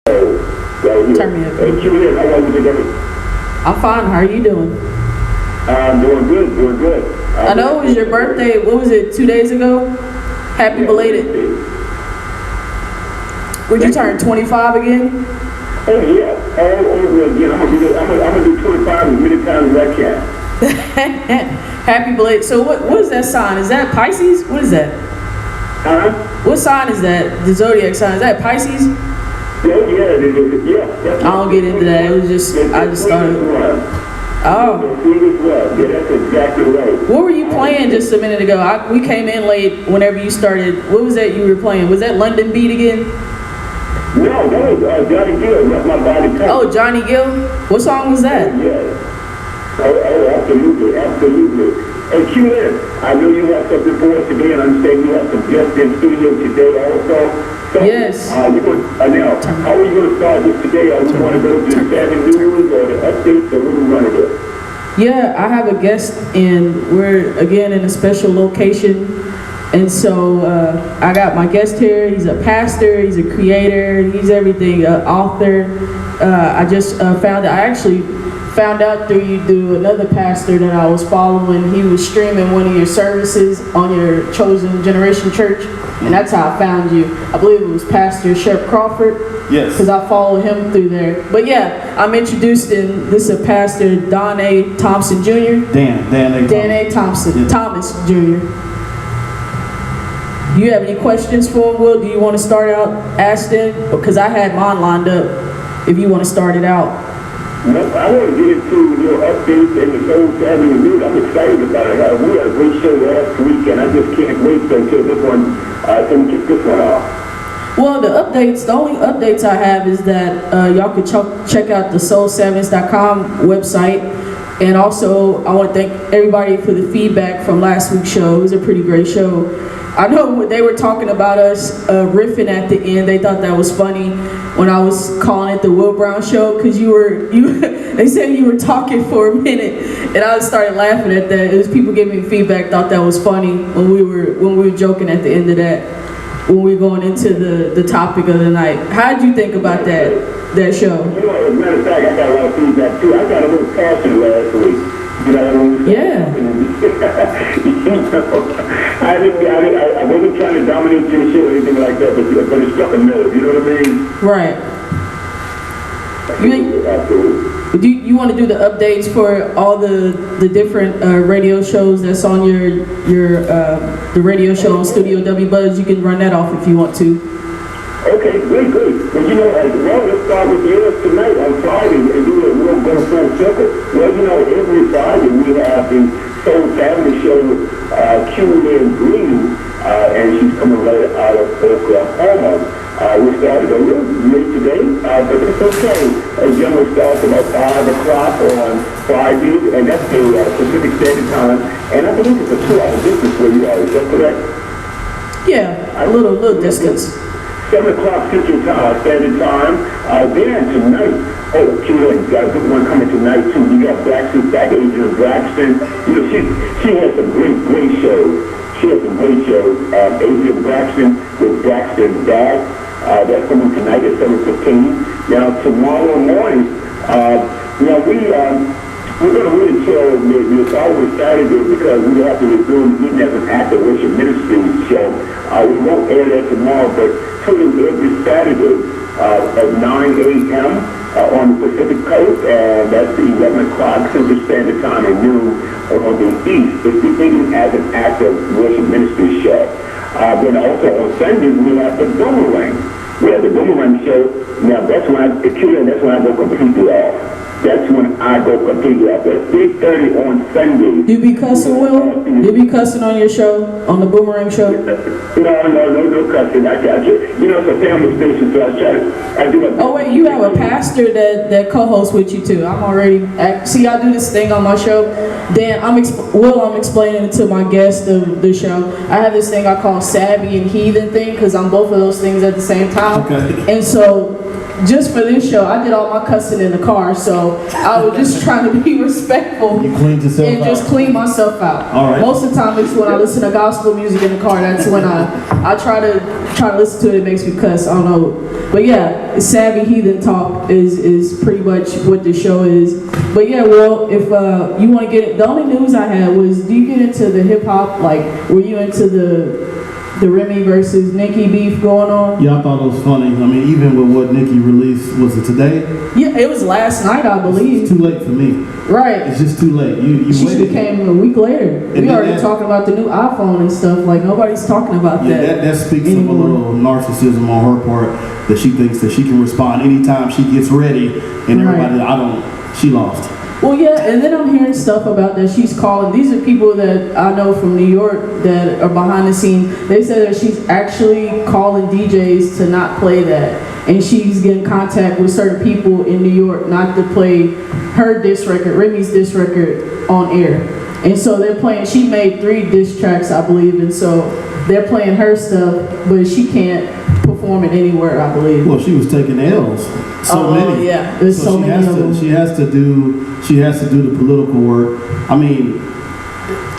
Right here. Turn me up. Hey, Julian, how are you today? I'm fine. How are you doing? I'm doing good, doing good. I know it was your birthday. What was it, 2 days ago? Happy belated. Would you turn 25 again? Oh, yeah. All over again. I'm going to do 25 as many times as I can. Happy belated. So what is that sign? Is that Pisces? What is that? Huh? What sign is that? The zodiac sign. Is that Pisces? Yeah. I don't get into that. It was just, I just started. Oh. Yeah, that's exactly right. What were you playing just a minute ago? We came in late whenever you started. What was that you were playing? Was that London Beat again? No, that was Johnny Gill. That's my body type. Oh, Johnny Gill? What song was that? Yeah. Oh, absolutely. And QN, I know you have something for us today, and I understand you have some guests in studio today also. So, Yes. Now, how are you going to start this today? Are we going to go to the Savviness News or the updates, or what are we going to do? Yeah, I have a guest, and we're again in a special location. And so I got my guest here. He's a pastor, he's a creator, he's everything, author. I just found out through another pastor that I was following. He was streaming one of your services on your Chosen Generation Church, and that's how I found you. I believe it was Pastor Shep Crawford. Yes. Because I follow him through there. But yeah, I'm introduced in this is Pastor Don A. Thompson Jr. Dan A. Thompson. Yes. Thomas Jr. Do you have any questions for him, Will? Do you want to start out asking? Because I had mine lined up if you want to start it out. No, I want to get into your updates and the Soul Savviness News. I'm excited about it. We had a great show last week, and I just can't wait until this one, can kick this one off. Well, the only updates I have is that y'all can check out the soulsavviness.com website. And also, I want to thank everybody for the feedback from last week's show. It was a pretty great show. I know when they were talking about us riffing at the end, they thought that was funny when I was calling it the Will Brown Show, because they said you were talking for a minute, and I started laughing at that. It was people giving me feedback, thought that was funny when we were joking at the end of that, when we were going into the topic of the night. How did you think about that show? You know, as a matter of fact, I got a lot of feedback too. I got a little passion last week. You know what I mean? Yeah. I wasn't trying to dominate your show or anything like that, but it struck a nerve. You know what I mean? Right. Absolutely. Do you want to do the updates for all the different radio shows that's on the radio show on Studio W Buzz? You can run that off if you want to. Okay, good. Well, let's start with yours tonight on Friday, and we'll go full circle. Well, every Friday we have the Soul Savviness Show with Q&A Green, and she's coming right out of Oklahoma. We started a little late today, but it's okay. As generally starts about 5 o'clock on Fridays, and that's the Pacific Standard Time, and I believe it's a 2-hour distance where you are. Is that correct? Yeah, a little distance. 7 o'clock Central Standard Time. Then tonight, Julian, got a good one coming tonight too. You got Adrian Braxton. She has some great shows. Adrian Braxton with Braxton Dad. That's coming tonight at 7:15. Now tomorrow morning, we're going to really tell it's always Saturday because we have to resume eating as an active worship ministry show. We won't air that tomorrow, but tune in every Saturday at 9 a.m. On the Pacific Coast, and that's 11 o'clock Central Standard Time and noon on the East. It's the Eating as an Active Worship Ministry show. Then also on Sundays, we have the Boomerang. We have the Boomerang show. Now, that's when I go completely off. That's when I go completely off. That's 8:30 on Sunday. You be cussing, Will? You be cussing on your show, on the Boomerang show? No cussing. I got you. It's a family station, so I do it. Oh wait, you have a pastor that co-hosts with you too. See, I do this thing on my show. Dan, I'm explaining it to my guest of the show. I have this thing I call savvy and heathen thing, because I'm both of those things at the same time. Okay. And so just for this show, I did all my cussing in the car, so I was just trying to be respectful. You cleaned yourself and out. just clean myself out. All right. Most of the time, it's when I listen to gospel music in the car. That's when I try to listen to it. It makes me cuss. I don't know, but yeah, Savvy Heathen Talk is pretty much what the show is. But yeah, well, if you want to get it, the only news I had was, do you get into the hip hop? Like, were you into the Remy versus Nicki beef going on? Yeah, I thought it was funny. I mean, even with what Nicki released, was it today? Yeah, it was last night, I believe. It's too late for me. Right. It's just too late. You She waited. came a week later. We already talking about the new iPhone and stuff. Like, nobody's talking about that. That speaks of a little narcissism on her part, that she thinks that she can respond anytime she gets ready, and everybody, she lost. Well, yeah, and then I'm hearing stuff about that she's calling. These are people that I know from New York that are behind the scenes. They said that she's actually calling DJs to not play that. And she's getting contact with certain people in New York not to play her diss record, Remy's diss record, on air. And so they're playing, she made 3 diss tracks, I believe, and so they're playing her stuff, but she can't perform it anywhere, I believe. Well, she was taking L's. So many. Yeah, there's so many of them. She has to do the political work. I mean,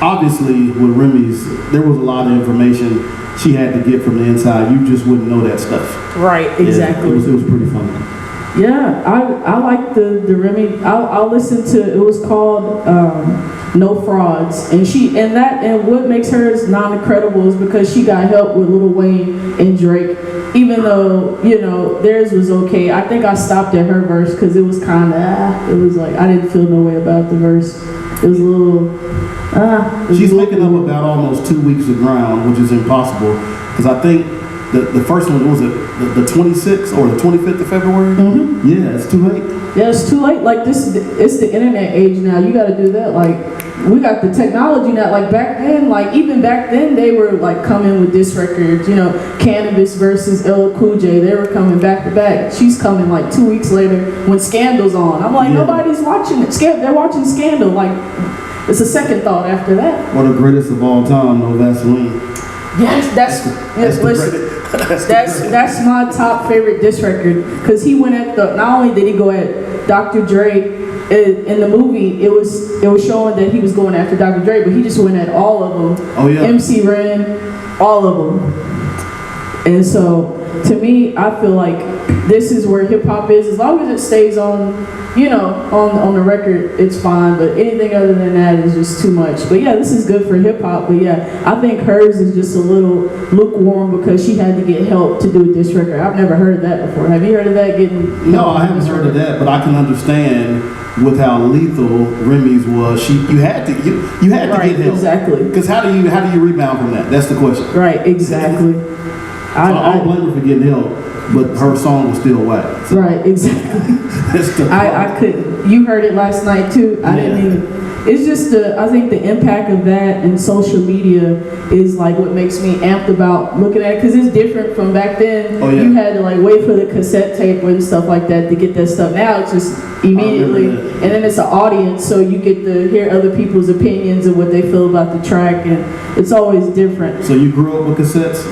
obviously with Remy's, there was a lot of information she had to get from the inside. You just wouldn't know that stuff. Right, exactly. Yeah, it was pretty funny. Yeah, I like the Remy. I'll listen to, it was called No Frauds, and what makes hers non-credible is because she got help with Lil Wayne and Drake, even though theirs was okay. I think I stopped at her verse because it was kind of it was like I didn't feel no way about the verse. It was a little She's making up about almost 2 weeks of ground, which is impossible because I think the first one was the 26th or the 25th of February. Mm-hmm. Yeah, it's too late. Yeah, it's too late. Like it's the internet age now. You got to do that. Like we got the technology now. Like back then, even back then, they were like coming with this record. Cannabis versus LL Cool J. They were coming back to back. She's coming like 2 weeks later when Scandal's on. I'm like, nobody's watching it. They're watching Scandal. Like it's a second thought after that. Or the greatest of all time, No Vaseline. Yes, that's my top favorite diss record because he went at not only did he go at Dr. Dre in the movie, it was showing that he was going after Dr. Dre, but he just went at all of them. Oh yeah. MC Ren, all of them. And so to me, I feel like this is where hip hop is. As long as it stays on the record, it's fine. But anything other than that is just too much. But yeah, this is good for hip hop. But yeah, I think hers is just a little lukewarm because she had to get help to do this record. I've never heard of that before. Have you heard of that? No, I haven't heard of that. But I can understand with how lethal Remy's was. You had to get help. Exactly. Because how do you rebound from that? That's the question. Right. Exactly. So I don't blame her for getting help, but her song was still whack. So. Right, exactly. I couldn't. You heard it last night too. I didn't even. It's just I think the impact of that and social media is like what makes me amped about looking at it because it's different from back then. Oh, yeah. You had to like wait for the cassette tape and stuff like that to get that stuff. Now it's just immediately, and then it's an audience, so you get to hear other people's opinions and what they feel about the track, and it's always different. So you grew up with cassettes?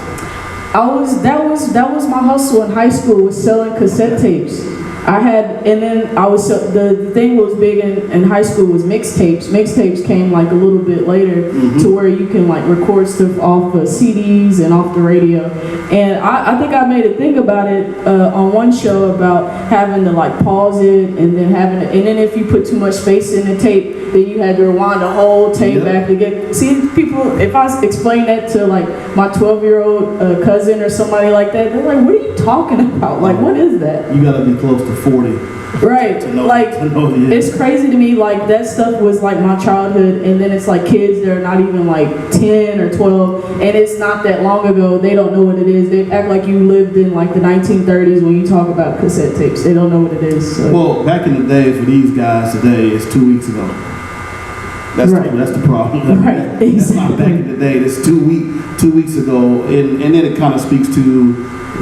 That was my hustle in high school, was selling cassette tapes. The thing was big in high school was mixtapes. Mixtapes came like a little bit later to where you can like record stuff off of CDs and off the radio. And I think I made a thing about it on one show about having to like pause it and then if you put too much space in the tape, then you had to rewind the whole tape back to get. See, people, if I explain that to like my 12-year-old cousin or somebody like that, they're like, "What are you talking about? Like, what is that?" You gotta be close to 40. Right. It's crazy to me. Like that stuff was like my childhood, and then it's like kids that are not even like 10 or 12, and it's not that long ago. They don't know what it is. They act like you lived in like the 1930s when you talk about cassette tapes. They don't know what it is. So. Well, back in the day, for these guys today, it's 2 weeks ago. That's the problem. Right, exactly. That's not back in the day. It's 2 weeks ago, and then it kind of speaks to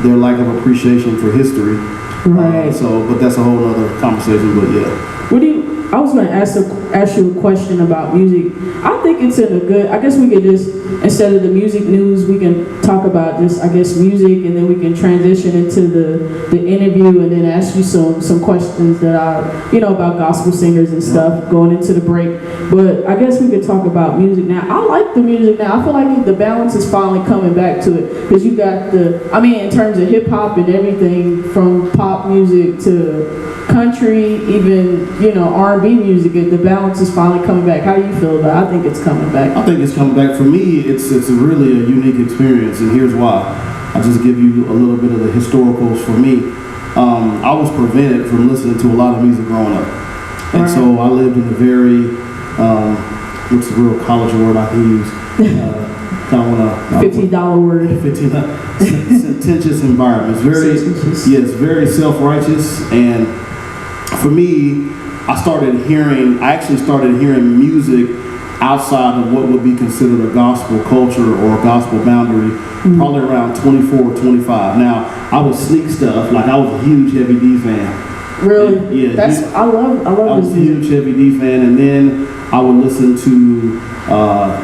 their lack of appreciation for history. Right. But that's a whole other conversation. But yeah. What do you? I was going to ask you a question about music. I think it's in a good, I guess we could just, instead of the music news, we can talk about just, I guess, music, and then we can transition into the interview and then ask you some questions that are, you know, about gospel singers and stuff going into the break. But I guess we could talk about music now. I like the music now. I feel like the balance is finally coming back to it, because you got in terms of hip hop and everything, from pop music to country, even, you know, R&B music, the balance is finally coming back. How do you feel about it? I think it's coming back. I think it's coming back. For me, it's really a unique experience, and here's why. I'll just give you a little bit of the historicals for me. I was prevented from listening to a lot of music growing up. And right. So I lived in a very, what's the real college word I can use? Kind of want to $15 word. Sententious environment. It's very self-righteous, and for me, I actually started hearing music outside of what would be considered a gospel culture or a gospel boundary, probably around 24 or 25. Now, I would sneak stuff, like I was a huge Heavy D fan. Really? And, I love I was a huge Heavy D fan, and then I would listen to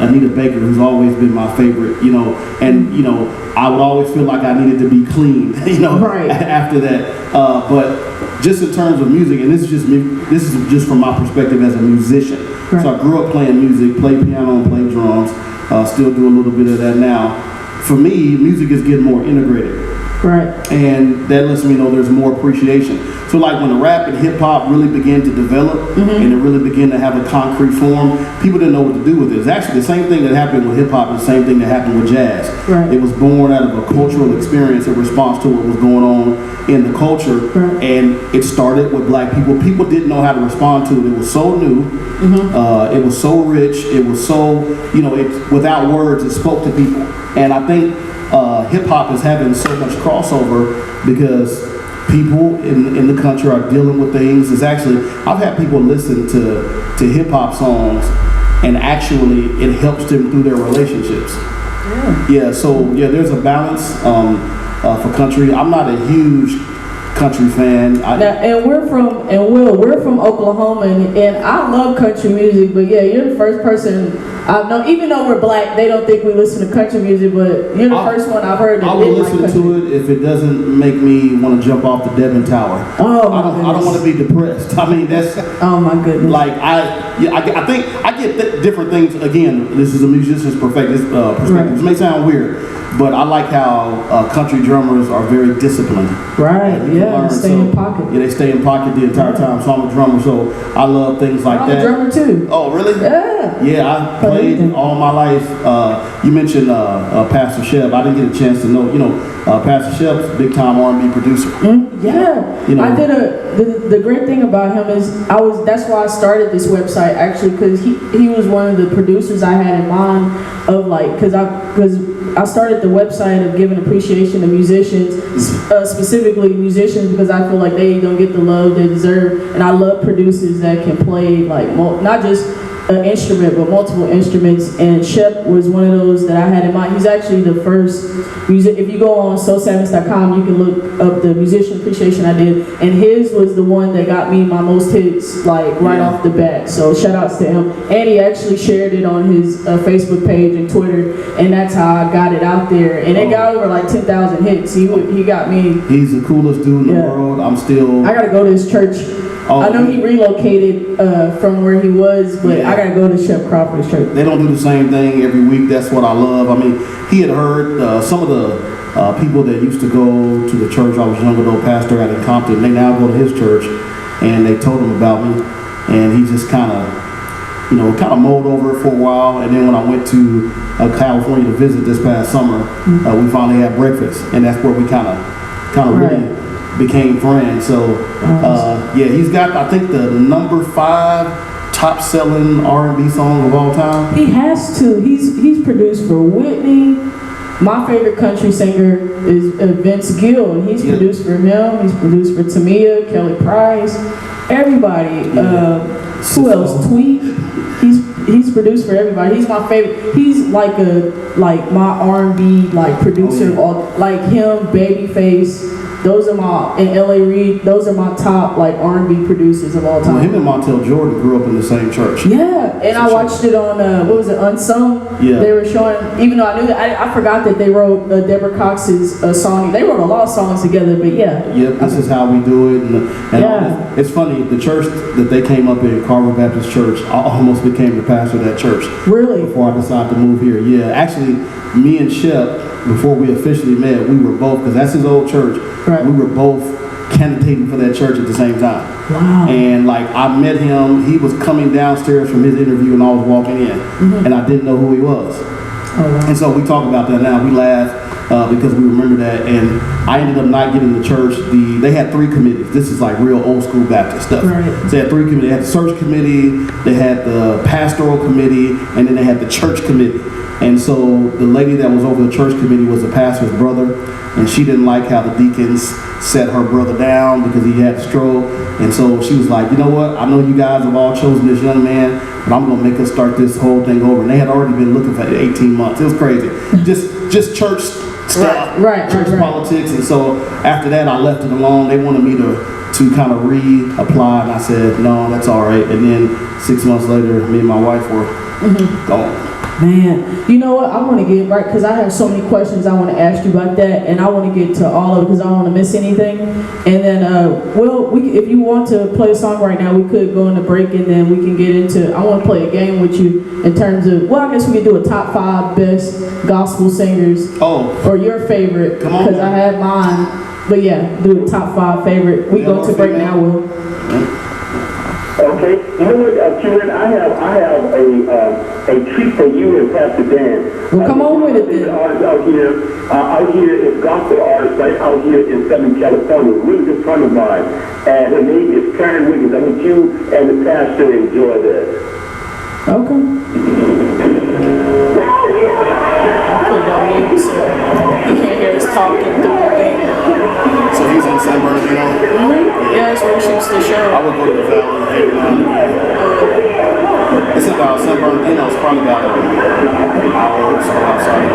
Anita Baker, who's always been my favorite, you know, and, you know, I would always feel like I needed to be clean, you know, right. After that. But just in terms of music, and this is just from my perspective as a musician. Right. So I grew up playing music, played piano and played drums, still do a little bit of that now. For me, music is getting more integrated. Right. And that lets me know there's more appreciation. So like when the rap and hip hop really began to develop, and it really began to have a concrete form, people didn't know what to do with it. It's actually the same thing that happened with hip hop, the same thing that happened with jazz. Right. It was born out of a cultural experience in response to what was going on in the culture. Right. And it started with black people. People didn't know how to respond to it. It was so new. It was so rich. It was so, you know, without words, it spoke to people. And I think hip hop is having so much crossover because people in the country are dealing with things. I've had people listen to hip hop songs, and actually it helps them through their relationships. Yeah, there's a balance for country. I'm not a huge country fan. We're from Oklahoma, and I love country music, but yeah, you're the first person I know, even though we're black, they don't think we listen to country music, but you're the first one I've heard that I will listen to it if it doesn't make me want to jump off the Devon Tower. Oh, I don't want to be depressed. I mean, that's... Oh, my goodness. Like, I think I get different things. Again, this is a musician's perspective. Right. This may sound weird, but I like how country drummers are very disciplined. Right, yeah, they stay in pocket. Yeah, they stay in pocket the entire time, so I'm a drummer, so I love things like that. I'm a drummer, too. Oh, really? Yeah. Yeah, I played all my life. You mentioned Pastor Shep. I didn't get a chance to know, Pastor Shep's big time R&B producer. Yeah. You know, I did the great thing about him is that's why I started this website, actually, because he was one of the producers I had in mind of, like, because I started the website of giving appreciation to musicians, specifically musicians, because I feel like they don't get the love they deserve, and I love producers that can play, like, not just an instrument, but multiple instruments, and Shep was one of those that I had in mind. He's actually the first music. If you go on Savviness.com, you can look up the musician appreciation I did, and his was the one that got me my most hits, like, right off the bat. So shout outs to him. And he actually shared it on his Facebook page and Twitter, and that's how I got it out there. And it got over like 10,000 hits. He got me. He's the coolest dude in the world. I gotta go to his church. I know he relocated from where he was, but I gotta go to Shep Crawford's church. They don't do the same thing every week. That's what I love. I mean, he had heard some of the people that used to go to the church I was young ago, pastor out in Compton. They now go to his church, and they told him about me, and he just kind of mulled over it for a while. And then when I went to California to visit this past summer, we finally had breakfast, and that's where we kind of really became friends. So he's got, I think, the number 5 top selling R&B song of all time. He has to. He's produced for Whitney. My favorite country singer is Vince Gill, and he's produced for him. He's produced for Tamia, Kelly Price, everybody. Who else? Tweet. He's produced for everybody. He's my favorite. He's like my R&B like producer. Like him, Babyface. those are my, and L.A. Reid, those are my top like R&B producers of all time. Well, him and Montel Jordan grew up in the same church. Yeah, and I watched it on, what was it, Unsung? Yeah. They were showing, even though I knew that, I forgot that they wrote Deborah Cox's song. They wrote a lot of songs together, but yeah. Yep, this is how we do it. And it's funny, the church that they came up in, Carver Baptist Church, I almost became the pastor of that church. Really? Before I decided to move here. Yeah, actually, me and Shep, before we officially met, we were both, because that's his old church, right. We were both candidating for that church at the same time. Wow. And like, I met him, he was coming downstairs from his interview and I was walking in, and I didn't know who he was. Oh, wow. And so we talk about that now, we laugh because we remember that, and I ended up not getting the church. They had 3 committees. This is like real old school Baptist stuff. Right. So they had 3 committees. They had the search committee, they had the pastoral committee, and then they had the church committee. And so the lady that was over the church committee was the pastor's brother, and she didn't like how the deacons set her brother down because he had a stroke. And so she was like, you know what, I know you guys have all chosen this young man, but I'm going to make us start this whole thing over. And they had already been looking for 18 months. It was crazy. Just church stuff, church politics. And so after that, I left it alone. They wanted me to kind of reapply, and I said, no, that's all right. And then 6 months later, me and my wife were gone. Man, you know what? I want to get right because I have so many questions I want to ask you about that, and I want to get to all of it because I don't want to miss anything. And then, if you want to play a song right now, we could go in the break, and then we can get into. I want to play a game with you in terms of. Well, I guess we could do a top 5 best gospel singers. Oh. Or your favorite. Come on. Because I have mine. But yeah, do a top 5 favorite. We go to break now, Will. Okay, you know what, Kieran, I have a treat for you and Pastor Dan. Well, come on with it then. Artists out here is gospel artists right out here in Southern California, really good friend of mine, and her name is Karen Wiggins. I want you and the pastor to enjoy this. Okay. You can't hear us talking through the thing. So he's in San Bernardino? Yeah, that's where he shoots the show. I would go to the Valley. It's about San Bernardino. It's probably about an hour or so outside.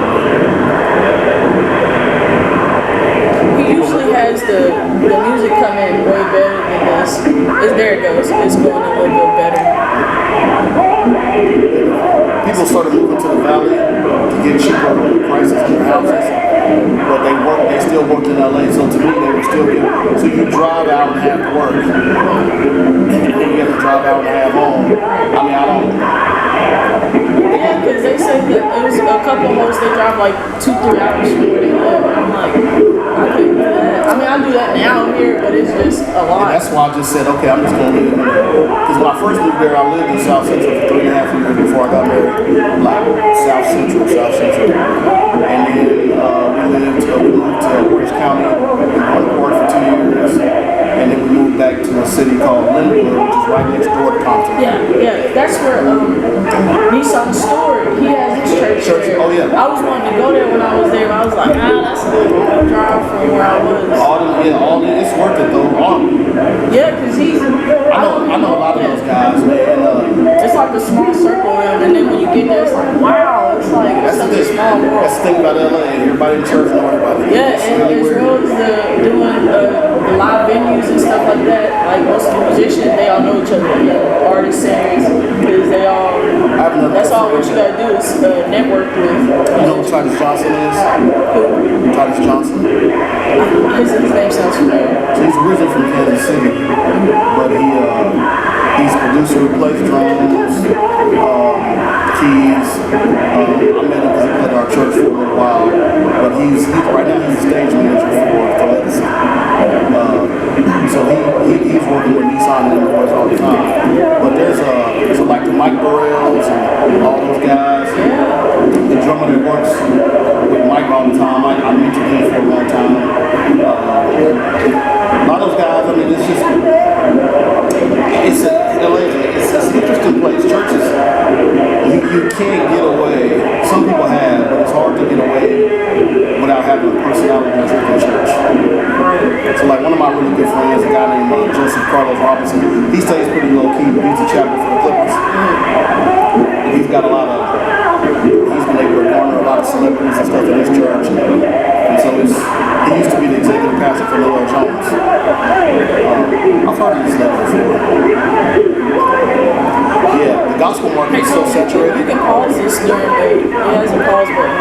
He usually has the music come in way better than this. There it goes. It's going a little bit better. People started moving to the Valley to get cheaper prices in their houses, but they still worked in LA, so to me they were still good. So you drive out and have to work, and then you have to drive out and have home. I mean, I don't. Yeah, because they said that it was a couple of hosts, they drive like 2-3 hours from where they live, and I'm like, I couldn't do that. I mean, I do that now here, but it's just a lot. And that's why I just said, okay, I'm just going to live. Because when I first moved there, I lived in South Central for 3.5 years before I got married. Like South Central. And then we moved to Orange County, in North for 2 years. And then we moved back to a city called Linwood, which is right next door to Compton. Yeah, that's where Nissan Stewart, he has his church there. Oh yeah. I was wanting to go there when I was there, but I was like, that's a little drive from where I was. It's worth it though. Yeah, because I know a lot of those guys, man. It's like a small circle, and then when you get there, it's like, wow, it's like such a small world. That's the thing about LA. Everybody in church know everybody. Yeah, and as well as doing the live venues and stuff like that, like most of the musicians, they all know each other, artists, singers, because they all, that's all what you gotta do is network with. You know who Titus Johnson is? Who? Titus Johnson. His name sounds familiar. So he's originally from Kansas City, but he's a producer who plays drums, keys. I met him because he played at our church for a little while, but he's right now he's a stage manager for Legacy. So he's working with Nissan and boys all the time. But there's like the Mike Burrells and all those guys. The drummer that works with Mike all the time, I mentioned him for a long time. A lot of those guys, I mean, it's an interesting place. Churches, you can't get away. Some people have, but it's hard to get away without having a personality that's in church. So like one of my really good friends, a guy named Joseph Carlos Robinson, he stays pretty low key, but he's a chaplain for the Clippers. And he's got he's been able to garner a lot of celebrities and stuff in his church. And And so he used to be the executive pastor for Noel Jones. I've heard of this name before. Yeah, the gospel market is so saturated. You can pause this during the, it has a pause button.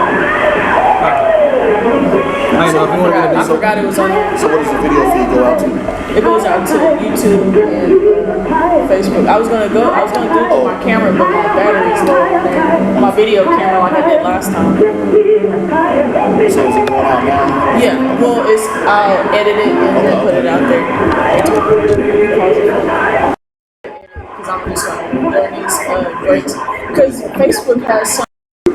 I forgot it was on there. So what does the video feed go out to? It goes out to YouTube and Facebook. I was gonna do it with my camera, but my battery's low on there. My video camera, like I did last time. So is it going out now? Yeah, well, I'll edit it and then put it out there. Because I'm just gonna learn these breaks. Because Facebook has some.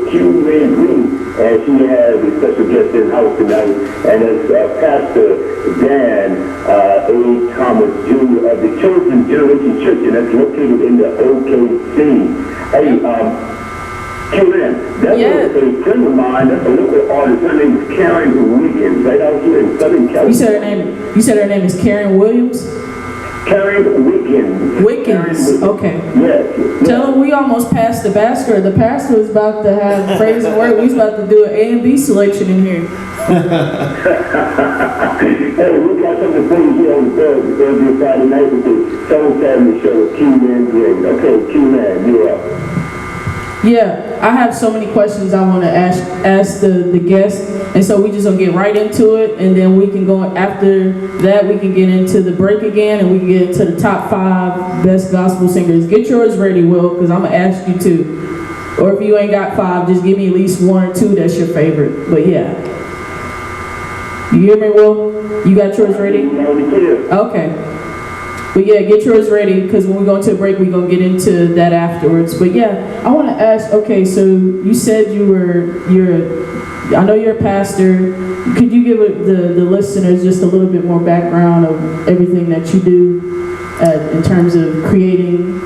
Q-Man Green, and she has a special guest in the house tonight, and it's Pastor Dan A. Thomas Jr. of the Chosen Generation Church, and that's located in the OKC. Hey, Q-Man, that was a friend of mine, that's a local artist. Her name is Karen Wiggins, right out here in Southern California. You said her name is Karen Williams? Karen Wiggins. Wiggins, okay. Yes. Tell him we almost passed the pastor. The pastor was about to have praise and word. We was about to do an A and B selection in here. Hey, we got something for you here on Thursday, Friday night with the Savviness Show with Q-Man Green. Okay, Q-Man, you're up. Yeah, I have so many questions I want to ask the guests, and so we just gonna get right into it, and then we can go after that. We can get into the break again, and we can get into the top 5 best gospel singers. Get yours ready, Will, because I'm gonna ask you too. Or if you ain't got 5, just give me at least 1 or 2 that's your favorite. But yeah, you hear me, Will? You got yours ready? Okay. But yeah, get yours ready, because when we go into a break, we're going to get into that afterwards. But yeah, I want to ask, okay, so you said I know you're a pastor. Could you give the listeners just a little bit more background of everything that you do in terms of creating,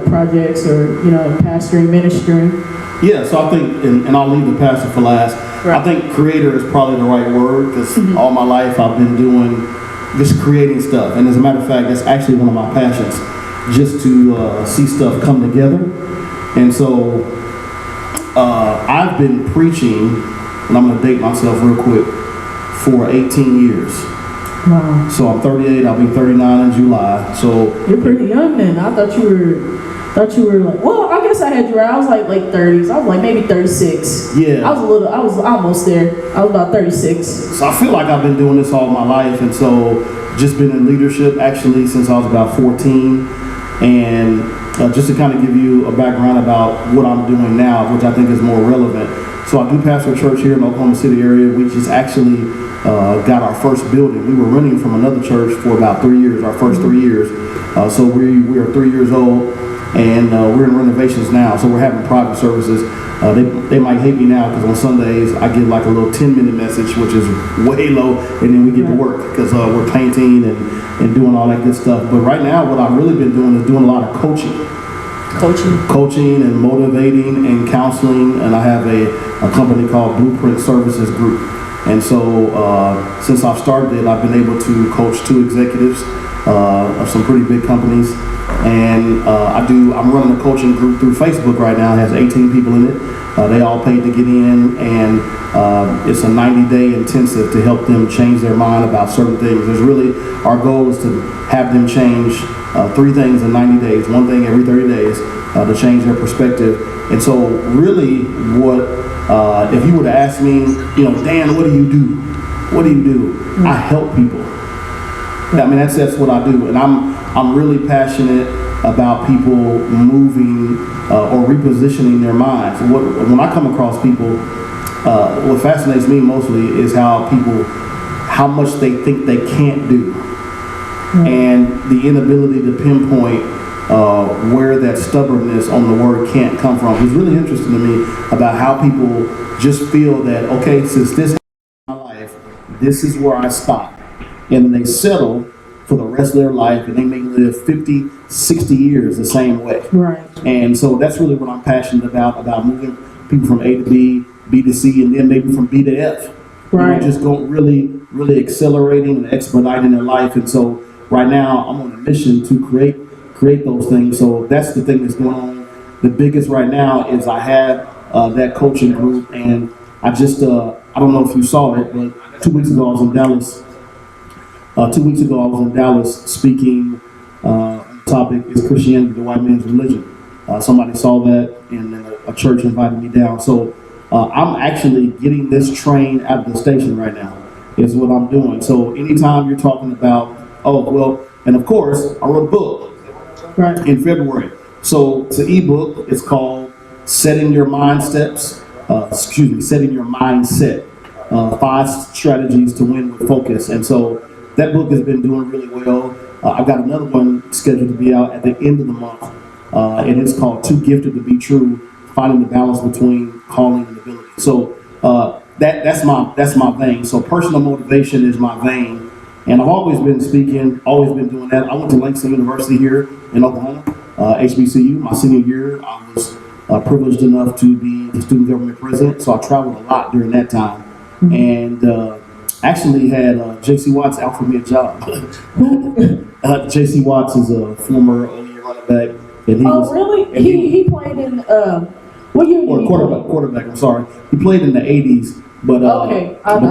projects or, pastoring, ministering? Yeah, so I think, and I'll leave the pastor for last. Right. I think creator is probably the right word, because all my life I've been doing just creating stuff, and as a matter of fact, that's actually one of my passions, just to see stuff come together. And so I've been preaching, and I'm going to date myself real quick, for 18 years. Wow. So I'm 38, I'll be 39 in July. So you're pretty young then. I thought you were like, well, I guess I had you right. I was like late 30s. I was like maybe 36. Yeah. I was almost there. I was about 36. So I feel like I've been doing this all my life, and so just been in leadership actually since I was about 14. And just to kind of give you a background about what I'm doing now, which I think is more relevant. So I do pastor a church here in the Oklahoma City area. We just actually got our first building. We were renting from another church for about 3 years, our first 3 years. So we are 3 years old. And we're in renovations now, so we're having private services. They might hate me now because on Sundays I give like a little 10-minute message, which is way low, and then we get to work because we're painting and doing all that good stuff. But right now, what I've really been doing is doing a lot of coaching and motivating and counseling. And I have a company called Blueprint Services Group. And so since I've started it, I've been able to coach 2 executives of some pretty big companies. And I'm running a coaching group through Facebook right now. It has 18 people in it. They all paid to get in, and it's a 90-day intensive to help them change their mind about certain things. Our goal is to have them change 3 things in 90 days, 1 thing every 30 days to change their perspective. And so really if you were to ask me, Dan, what do you do? What do you do? I help people. I mean, that's what I do. And I'm really passionate about people moving or repositioning their minds. When I come across people, what fascinates me mostly is how much they think they can't do, and the inability to pinpoint where that stubbornness on the word can't come from. It's really interesting to me about how people just feel that, okay, since this is my life, this is where I stop. And then they settle for the rest of their life, and they may live 50, 60 years the same way. Right. And so that's really what I'm passionate about moving people from A to B, B to C, and then maybe from B to F. Right. Just go really, really accelerating and expediting their life. And so right now I'm on a mission to create those things. So that's the thing that's going on. The biggest right now is I have that coaching group, and I just, I don't know if you saw it, but 2 weeks ago I was in Dallas. 2 weeks ago I was in Dallas speaking. The topic is Christianity, the white man's religion. Somebody saw that, and then a church invited me down. So I'm actually getting this train out of the station right now. Is what I'm doing. So anytime you're talking about, and of course I wrote a book in February. So it's an ebook. It's called Setting Your Mindset. 5 strategies to win with focus. And so that book has been doing really well. I've got another one scheduled to be out at the end of the month. And it's called Too Gifted to Be True, Finding the Balance Between Calling and Ability. So that's my vein. So personal motivation is my vein. And I've always been speaking, always been doing that. I went to Langston University here in Oklahoma, HBCU. My senior year, I was privileged enough to be the student government president. So I traveled a lot during that time. And actually had J.C. Watts out for me a job. J.C. Watts is a former OU running back. And he really? He played in, what year did he play? Quarterback, I'm sorry. He played in the 80s, but he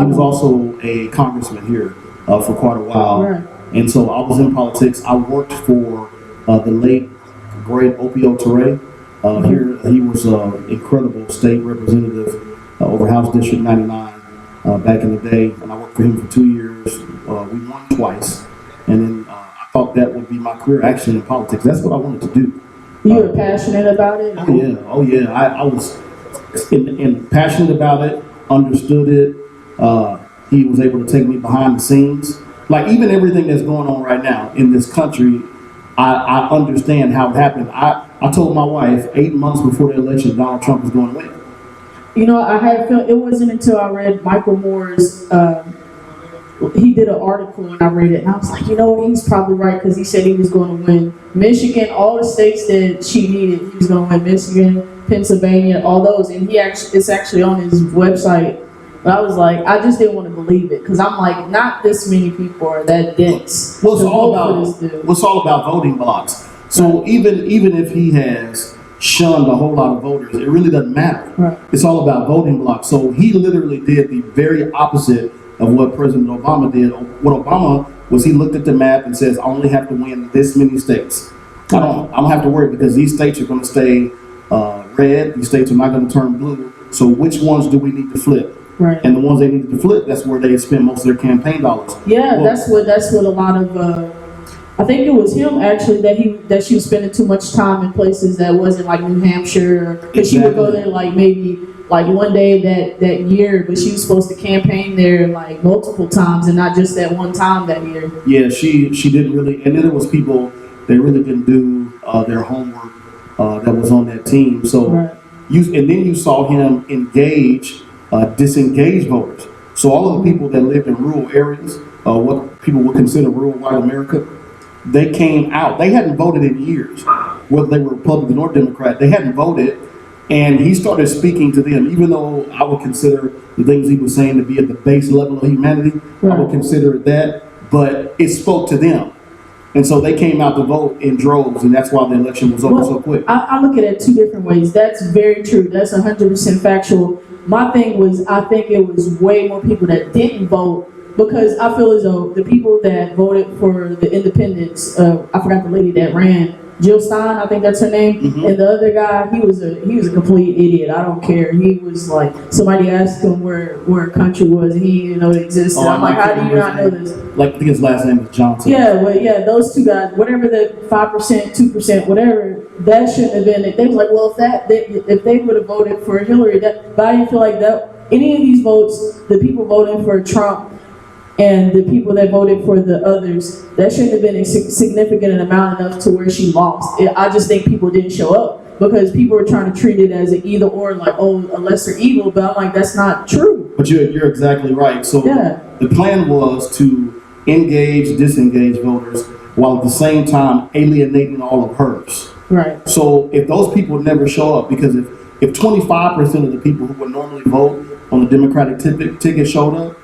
was also a congressman here for quite a while. Right. And so I was in politics. I worked for the late, great Opio Torre. Here, he was an incredible state representative over House District 99 back in the day. And I worked for him for 2 years. We won twice. And then I thought that would be my career actually in politics. That's what I wanted to do. You were passionate about it? Oh yeah. I was passionate about it, understood it. He was able to take me behind the scenes. Like even everything that's going on right now in this country, I understand how it happened. I told my wife 8 months before the election Donald Trump was going to win. You know, I had felt it wasn't until I read Michael Moore's, he did an article and I read it and I was like, you know, he's probably right because he said he was going to win Michigan, all the states that she needed, he was going to win Michigan, Pennsylvania, all those, and it's actually on his website. But I was like, I just didn't want to believe it because I'm like, not this many people are that dense. Well, it's all about voting blocks. So even if he has shunned a whole lot of voters, it really doesn't matter. Right. It's all about voting blocks. So he literally did the very opposite of what President Obama did. What Obama was, he looked at the map and says, I only have to win this many states. I don't have to worry because these states are going to stay red. These states are not going to turn blue. So which ones do we need to flip? Right. And the ones they needed to flip, that's where they spend most of their campaign dollars. Yeah, well, that's what a lot of I think it was him actually that she was spending too much time in places that wasn't like New Hampshire, because she would go there like maybe like one day that year, but she was supposed to campaign there like multiple times and not just that one time that year. Yeah, she didn't really, and then there was people that really didn't do their homework that was on that team. So right. And then you saw him disengage voters. So all of the people that lived in rural areas, what people would consider rural white America, they came out. They hadn't voted in years, whether they were Republican or Democrat. They hadn't voted, and he started speaking to them. Even though I would consider the things he was saying to be at the base level of humanity, right. I would consider it that, but it spoke to them. And so they came out to vote in droves, and that's why the election was over so quick. I look at it 2 different ways. That's very true. That's 100% factual. My thing was, I think it was way more people that didn't vote, because I feel as though the people that voted for the independents, I forgot the lady that ran, Jill Stein, I think that's her name, mm-hmm. and the other guy, he was a complete idiot. I don't care. He was like, somebody asked him where a country was, and he didn't know it existed. I'm like, how do you not know this? Like, I think his last name was Johnson. Yeah, well, yeah, those 2 guys, whatever the 5%, 2%, whatever, that shouldn't have been it. They was like, well, if they would have voted for Hillary, but I didn't feel like that. Any of these votes, the people voting for Trump and the people that voted for the others, that shouldn't have been a significant amount enough to where she lost. I just think people didn't show up because people were trying to treat it as an either or, like, oh, a lesser evil, but I'm like, that's not true. But you're exactly right. So yeah. The plan was to disengage voters, while at the same time alienating all of hers. Right. So if those people never show up, because if 25% of the people who would normally vote on the Democratic ticket showed up,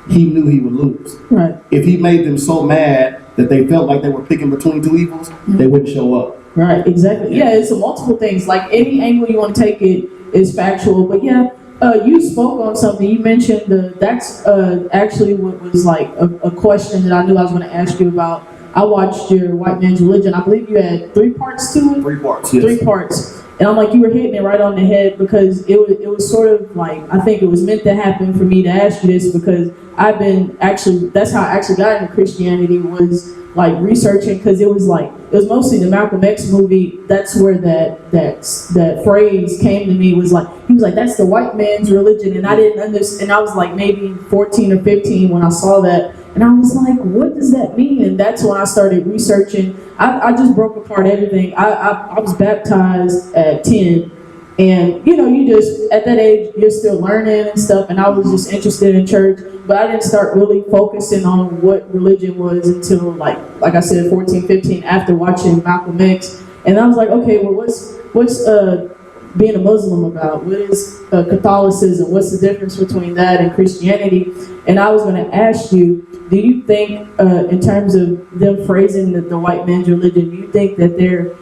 he knew he would lose. Right. If he made them so mad that they felt like they were picking between 2 evils, mm-hmm. they wouldn't show up. Right, exactly. Yeah, it's multiple things. Like any angle you want to take it is factual, but yeah, You spoke on something. You mentioned that's actually what was like a question that I knew I was going to ask you about. I watched your White Man's Religion. I believe you had 3 parts to it. 3 parts, yes. 3 parts. And I'm like, you were hitting it right on the head because it was sort of like, I think it was meant to happen for me to ask you this because that's how I actually got into Christianity, was like researching, because it was mostly the Malcolm X movie. That's where that phrase came to me, was like, he was like, that's the white man's religion. And I didn't understand. And I was like maybe 14 or 15 when I saw that. And I was like, what does that mean? And that's when I started researching. I just broke apart everything. I was baptized at 10. And, you just, at that age, you're still learning and stuff. And I was just interested in church. But I didn't start really focusing on what religion was until, like I said, 14, 15, after watching Malcolm X. And I was like, okay, well, what's being a Muslim about? What is Catholicism? What's the difference between that and Christianity? And I was going to ask you, do you think, in terms of them phrasing the white man's religion, do you think that they're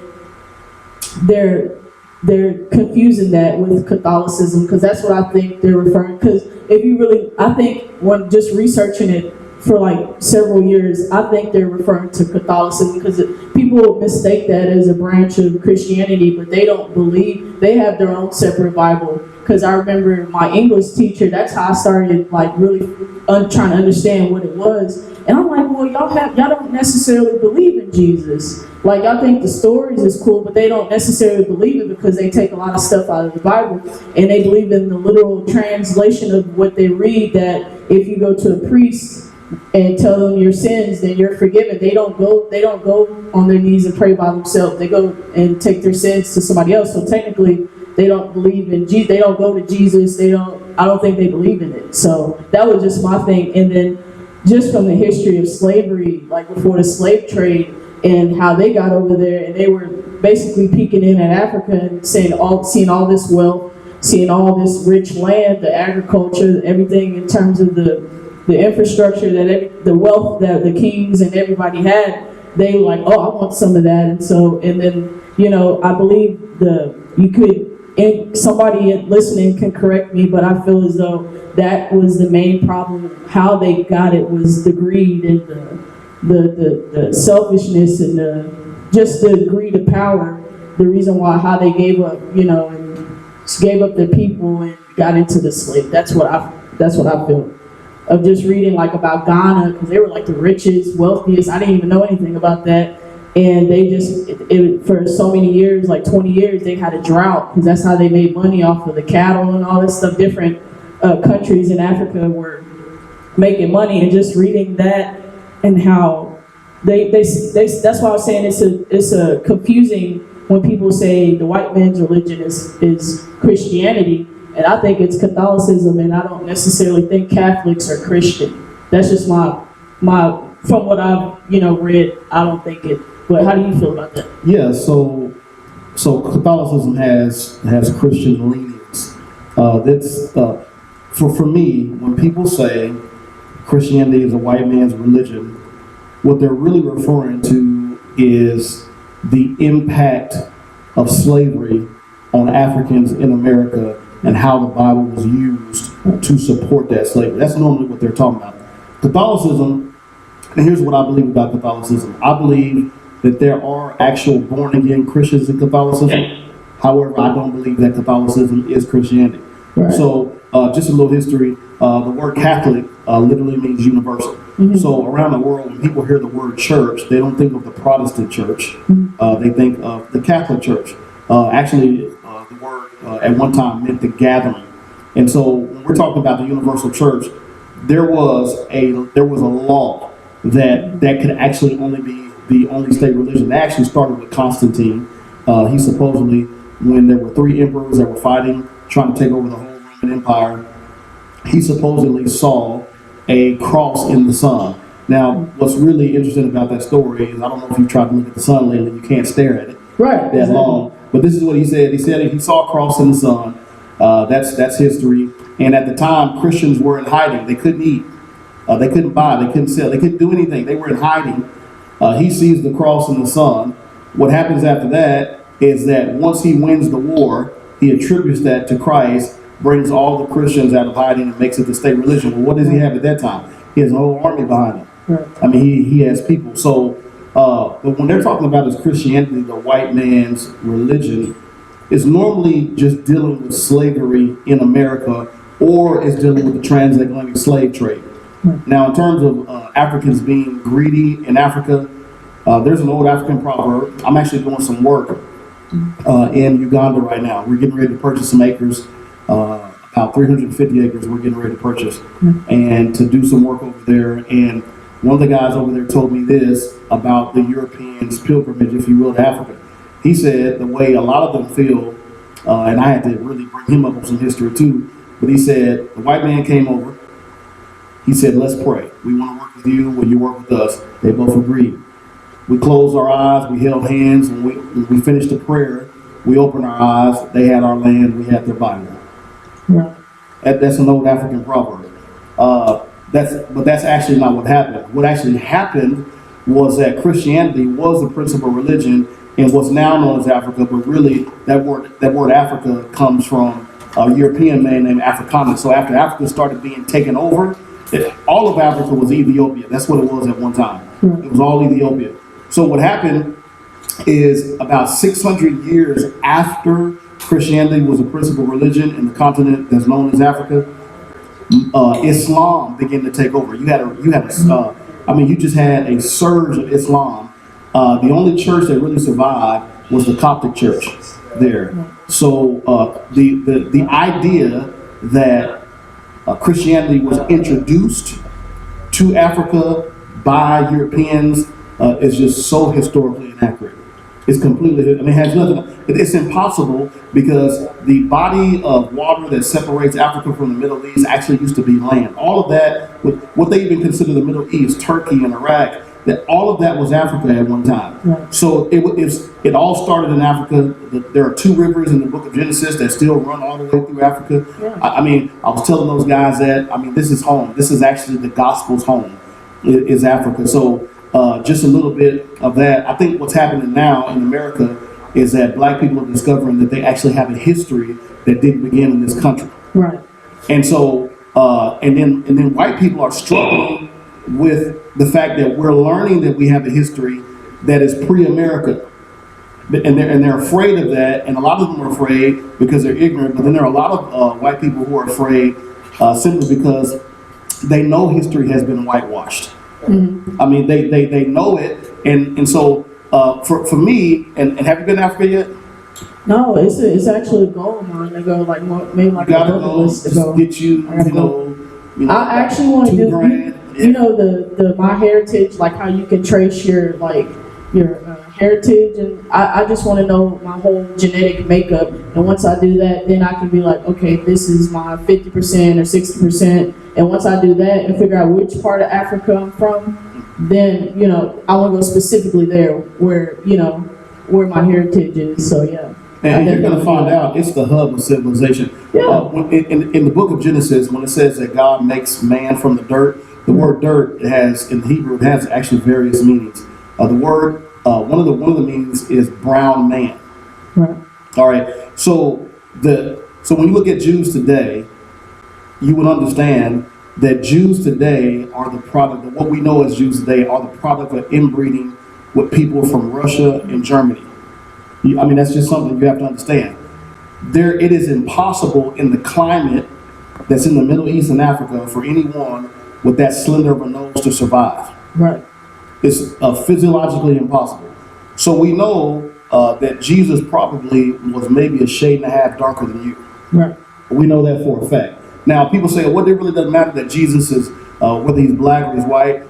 confusing that with Catholicism? Because that's what I think they're referring. Because I think when just researching it for like several years, I think they're referring to Catholicism, because people mistake that as a branch of Christianity, but they don't believe, they have their own separate Bible. Because I remember my English teacher, that's how I started like really trying to understand what it was. And I'm like, well, y'all don't necessarily believe in Jesus. Like, y'all think the stories is cool, but they don't necessarily believe it because they take a lot of stuff out of the Bible, and they believe in the literal translation of what they read, that if you go to a priest and tell them your sins, then you're forgiven. They don't go on their knees and pray by themselves. They go and take their sins to somebody else. So technically, they don't believe in Jesus. They don't go to Jesus. I don't think they believe in it. So that was just my thing. And then just from the history of slavery, like before the slave trade, and how they got over there, and they were basically peeking in at Africa and seeing all this wealth, seeing all this rich land, the agriculture, everything in terms of the infrastructure, the wealth that the kings and everybody had. They were like, oh, I want some of that. And then I believe and somebody listening can correct me, but I feel as though that was the main problem. How they got it was the greed and the selfishness and just the greed of power. The reason why, how they gave up, and gave up their people and got into the slave. That's what I feel. Of just reading like about Ghana, because they were like the richest, wealthiest. I didn't even know anything about that. And they just, for so many years, like 20 years, they had a drought, because that's how they made money, off of the cattle and all this stuff. Different countries in Africa were making money, and just reading that and how they that's why I was saying it's a confusing when people say the white man's religion is Christianity, and I think it's Catholicism, and I don't necessarily think Catholics are Christian. That's just my from what I've read. I don't think it. But how do you feel about that? Yeah, so Catholicism has Christian leanings. That's for me, when people say Christianity is a white man's religion, what they're really referring to is the impact of slavery on Africans in America and how the Bible was used to support that slavery. That's normally what they're talking about. Catholicism, and here's what I believe about Catholicism. I believe that there are actual born-again Christians in Catholicism. However, I don't believe that Catholicism is Christianity. Right. So, just a little history. The word Catholic literally means universal. Mm-hmm. So around the world, when people hear the word church, they don't think of the Protestant church. Mm-hmm. They think of the Catholic church. Actually, the word at one time meant the gathering. And so when we're talking about the universal church, there was a law that could actually only be the only state religion. That actually started with Constantine. He supposedly, when there were 3 emperors that were fighting, trying to take over the whole Roman Empire, he supposedly saw a cross in the sun. Now, what's really interesting about that story is, I don't know if you've tried to look at the sun lately, you can't stare at it that long. But this is what he said. He said he saw a cross in the sun. That's history. And at the time, Christians were in hiding. They couldn't eat. They couldn't buy. They couldn't sell. They couldn't do anything. They were in hiding. He sees the cross in the sun. What happens after that is that once he wins the war, he attributes that to Christ, brings all the Christians out of hiding and makes it the state religion. Well, what does he have at that time? He has a whole army behind him. Right. I mean, he has people. So, but when they're talking about as Christianity, the white man's religion, it's normally just dealing with slavery in America, or it's dealing with the transatlantic slave trade. Now, in terms of Africans being greedy in Africa, there's an old African proverb. I'm actually doing some work in Uganda right now. We're getting ready to purchase some acres, about 350 acres we're getting ready to purchase, and to do some work over there. And one of the guys over there told me this about the Europeans' pilgrimage, if you will, to Africa. He said the way a lot of them feel, and I had to really bring him up on some history too, but he said the white man came over. He said, let's pray. We want to work with you. Will you work with us? They both agreed. We closed our eyes. We held hands. When we finished the prayer, we opened our eyes. They had our land. We had their Bible. Right. That's an old African proverb. But that's actually not what happened. What actually happened was that Christianity was the principal religion in what's now known as Africa, but really that word Africa comes from a European man named Africanus. So after Africa started being taken over, all of Africa was Ethiopia. That's what it was at one time. It was all Ethiopia. So what happened is about 600 years after Christianity was a principal religion in the continent that's known as Africa, Islam began to take over. You just had a surge of Islam. The only church that really survived was the Coptic church there. So the idea that Christianity was introduced to Africa by Europeans is just so historically inaccurate. It's completely, it has nothing, it's impossible, because the body of water that separates Africa from the Middle East actually used to be land. All of that, what they even consider the Middle East, Turkey and Iraq, that all of that was Africa at one time. Right. So it all started in Africa. There are 2 rivers in the book of Genesis that still run all the way through Africa. Yeah. I was telling those guys that, this is home. This is actually the gospel's home, is Africa. So just a little bit of that. I think what's happening now in America is that black people are discovering that they actually have a history that didn't begin in this country. Right. And so, and then white people are struggling with the fact that we're learning that we have a history that is pre-America. And they're afraid of that, and a lot of them are afraid because they're ignorant, but then there are a lot of white people who are afraid simply because they know history has been whitewashed. Mm-hmm. They know it, and so for me, and have you been to Africa yet? No, it's actually a goal of mine to go, maybe like you gotta a bucket go, list to go. get you know, I actually want to do, the My Heritage, like how you can trace your heritage, and I just want to know my whole genetic makeup, and once I do that, then I can be like, okay, this is my 50% or 60%, and once I do that and figure out which part of Africa I'm from, then, I want to go specifically there where my heritage is, so yeah. And you're going to find out it's the hub of civilization. Yeah. In the book of Genesis, when it says that God makes man from the dirt, the word dirt in Hebrew, it has actually various meanings. The word, one of the meanings is brown man. Right. All right. So when you look at Jews today, you would understand that Jews today are the product of what we know as Jews today are the product of inbreeding with people from Russia and Germany. That's just something you have to understand. It is impossible in the climate that's in the Middle East and Africa for anyone with that slender of a nose to survive. Right. It's physiologically impossible. So we know that Jesus probably was maybe a shade and a half darker than you. Right. We know that for a fact. Now, people say, well, it really doesn't matter that Jesus is, whether he's black or he's white,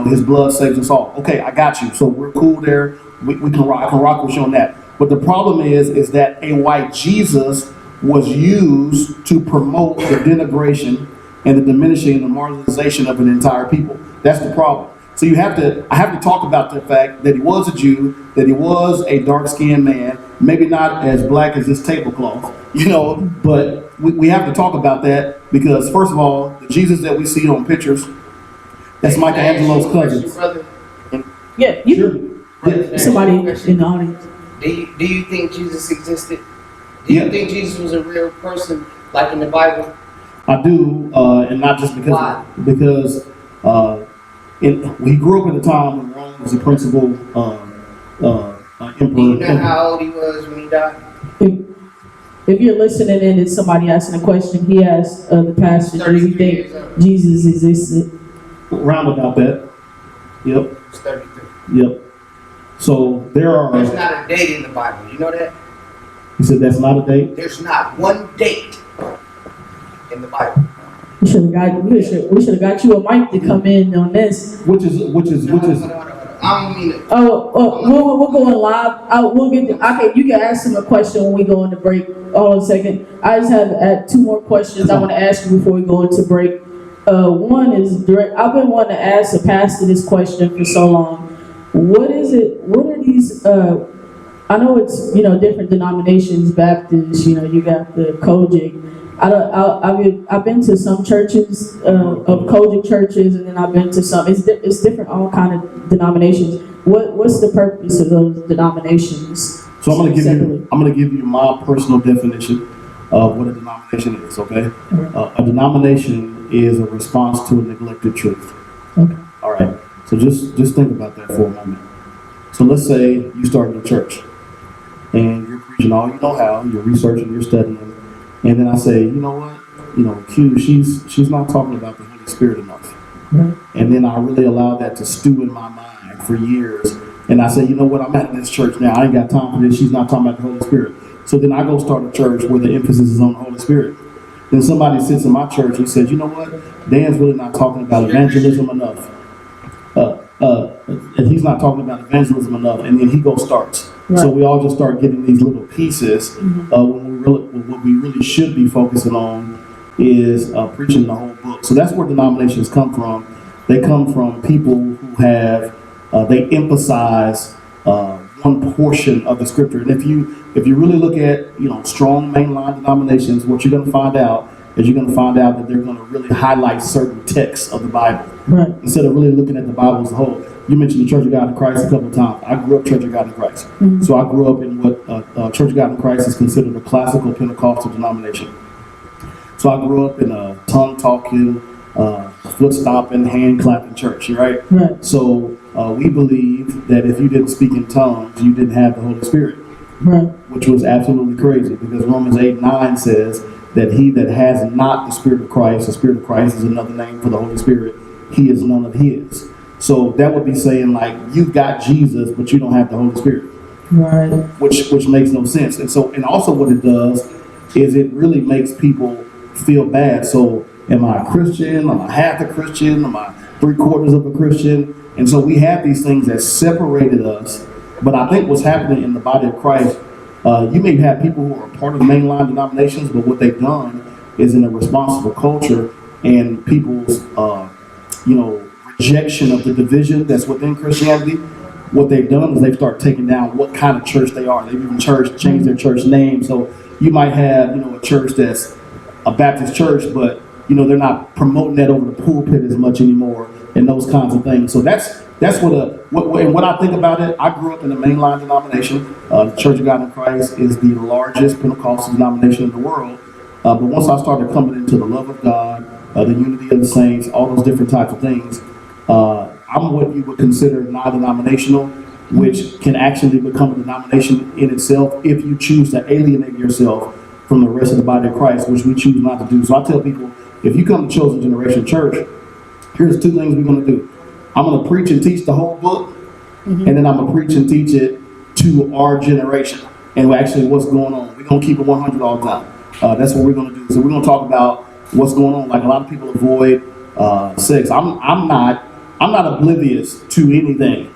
his blood saves us all. Okay, I got you. So we're cool there. We can rock with you on that. But the problem is that a white Jesus was used to promote the denigration and the diminishing and the marginalization of an entire people. That's the problem. So I have to talk about the fact that he was a Jew, that he was a dark-skinned man, maybe not as black as this tablecloth, but we have to talk about that because, first of all, the Jesus that we see on pictures, that's Michelangelo's cousin. Yeah, somebody in the audience. Do you think Jesus existed? Do you think Jesus was a real person Like in the Bible? I do, and not just because. Why? Because he grew up at a time when Rome was the principal emperor. Do you know how old he was when he died? If you're listening in and somebody asking a question, he asked the pastor, do you 33 think years old. Jesus existed? Round about that. Yep. He's 33. Yep. So there are. There's not a date in the Bible. You know that? He said that's not a date. There's not one date in the Bible. We should have got you a mic to come in on this. Which is. I don't mean it. We're going live. We'll get. Okay, you can ask him a question when we go into break. Hold on a second. I just have two more questions I want to ask you before we go into break. One is direct. I've been wanting to ask the pastor this question for so long. What is it? What are these? I know it's different denominations. Baptists. You got the Kojic. I've been to some churches of Kojic churches, and then I've been to some. It's different, all kind of denominations. What's the purpose of those denominations? So I'm gonna give you my personal definition of what a denomination is. Okay, a denomination is a response to a neglected truth. Okay. All right. So just think about that for a moment. So let's say you started a church, and you're preaching all you know how. You're researching, you're studying, and then I say, you know what? Q, she's not talking about the Holy Spirit enough. Right. And then I really allowed that to stew in my mind for years. And I say, you know what? I'm at this church now. I ain't got time for this. She's not talking about the Holy Spirit. So then I go start a church where the emphasis is on the Holy Spirit. Then somebody sits in my church and says, you know what? Dan's really not talking about evangelism enough. And he's not talking about evangelism enough. And then he starts. Right. So we all just start getting these little pieces. When what we really should be focusing on is preaching the whole book. So that's where denominations come from. They come from people who have, they emphasize one portion of the scripture. And if you really look at, strong mainline denominations, what you're going to find out is that they're going to really highlight certain texts of the Bible. Right. Instead of really looking at the Bible as a whole. You mentioned the Church of God in Christ a couple of times. I grew up Church of God in Christ. Mm-hmm. So I grew up in what Church of God in Christ is considered a classical Pentecostal denomination. So I grew up in a tongue-talking, foot-stomping, hand-clapping church, right? Right. So we believe that if you didn't speak in tongues, you didn't have the Holy Spirit. Right. Which was absolutely crazy because Romans 8:9 says that he that has not the Spirit of Christ, the Spirit of Christ is another name for the Holy Spirit, he is none of his. So that would be saying like you've got Jesus, but you don't have the Holy Spirit. Right. Which makes no sense. And also what it does is it really makes people feel bad. So am I a Christian? Am I half a Christian? Am I 3/4 of a Christian? And so we have these things that separated us. But I think what's happening in the body of Christ, you may have people who are part of mainline denominations, but what they've done is in a response to the culture and people's, rejection of the division that's within Christianity. What they've done is they've started taking down what kind of church they are. They've even changed their church name. So you might have, a church that's a Baptist church, but they're not promoting that over the pulpit as much anymore, and those kinds of things. So that's what I think about it. I grew up in a mainline denomination. The Church of God in Christ is the largest Pentecostal denomination in the world. But once I started coming into the love of God, the unity of the saints, all those different types of things, I'm what you would consider non-denominational, which can actually become a denomination in itself if you choose to alienate yourself from the rest of the body of Christ, which we choose not to do. So I tell people, if you come to Chosen Generation Church, here's two things we're going to do. I'm going to preach and teach the whole book, and then I'm going to preach and teach it to our generation and actually what's going on. We're going to keep it 100 all the time. That's what we're going to do. So we're going to talk about what's going on. Like a lot of people avoid sex. I'm not oblivious to anything.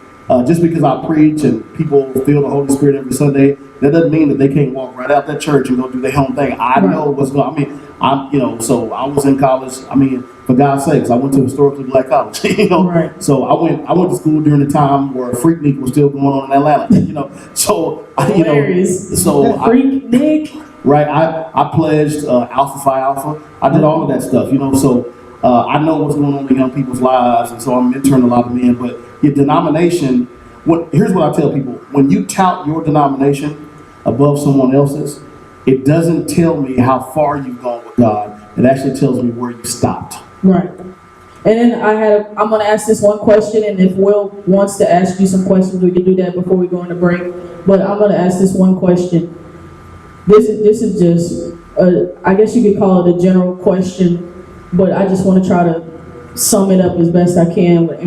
Just because I preach and people feel the Holy Spirit every Sunday, that doesn't mean that they can't walk right out that church and go do their own thing. I know what's going on. So I was in college. For God's sakes, I went to historically black college. Right. So I went to school during the time where Freaknik was still going on in Atlanta. So Freaknik. Right. I pledged Alpha Phi Alpha. I did all of that stuff. So I know what's going on in young people's lives, and so I'm mentoring a lot of men. But your denomination. Here's what I tell people: when you tout your denomination above someone else's, it doesn't tell me how far you've gone with of God. It actually tells me where you stopped. Right. And then I'm going to ask this one question, and if Will wants to ask you some questions, we can do that before we go on the break. But I'm going to ask this one question. This is just, I guess you could call it a general question, but I just want to try to sum it up as best I can with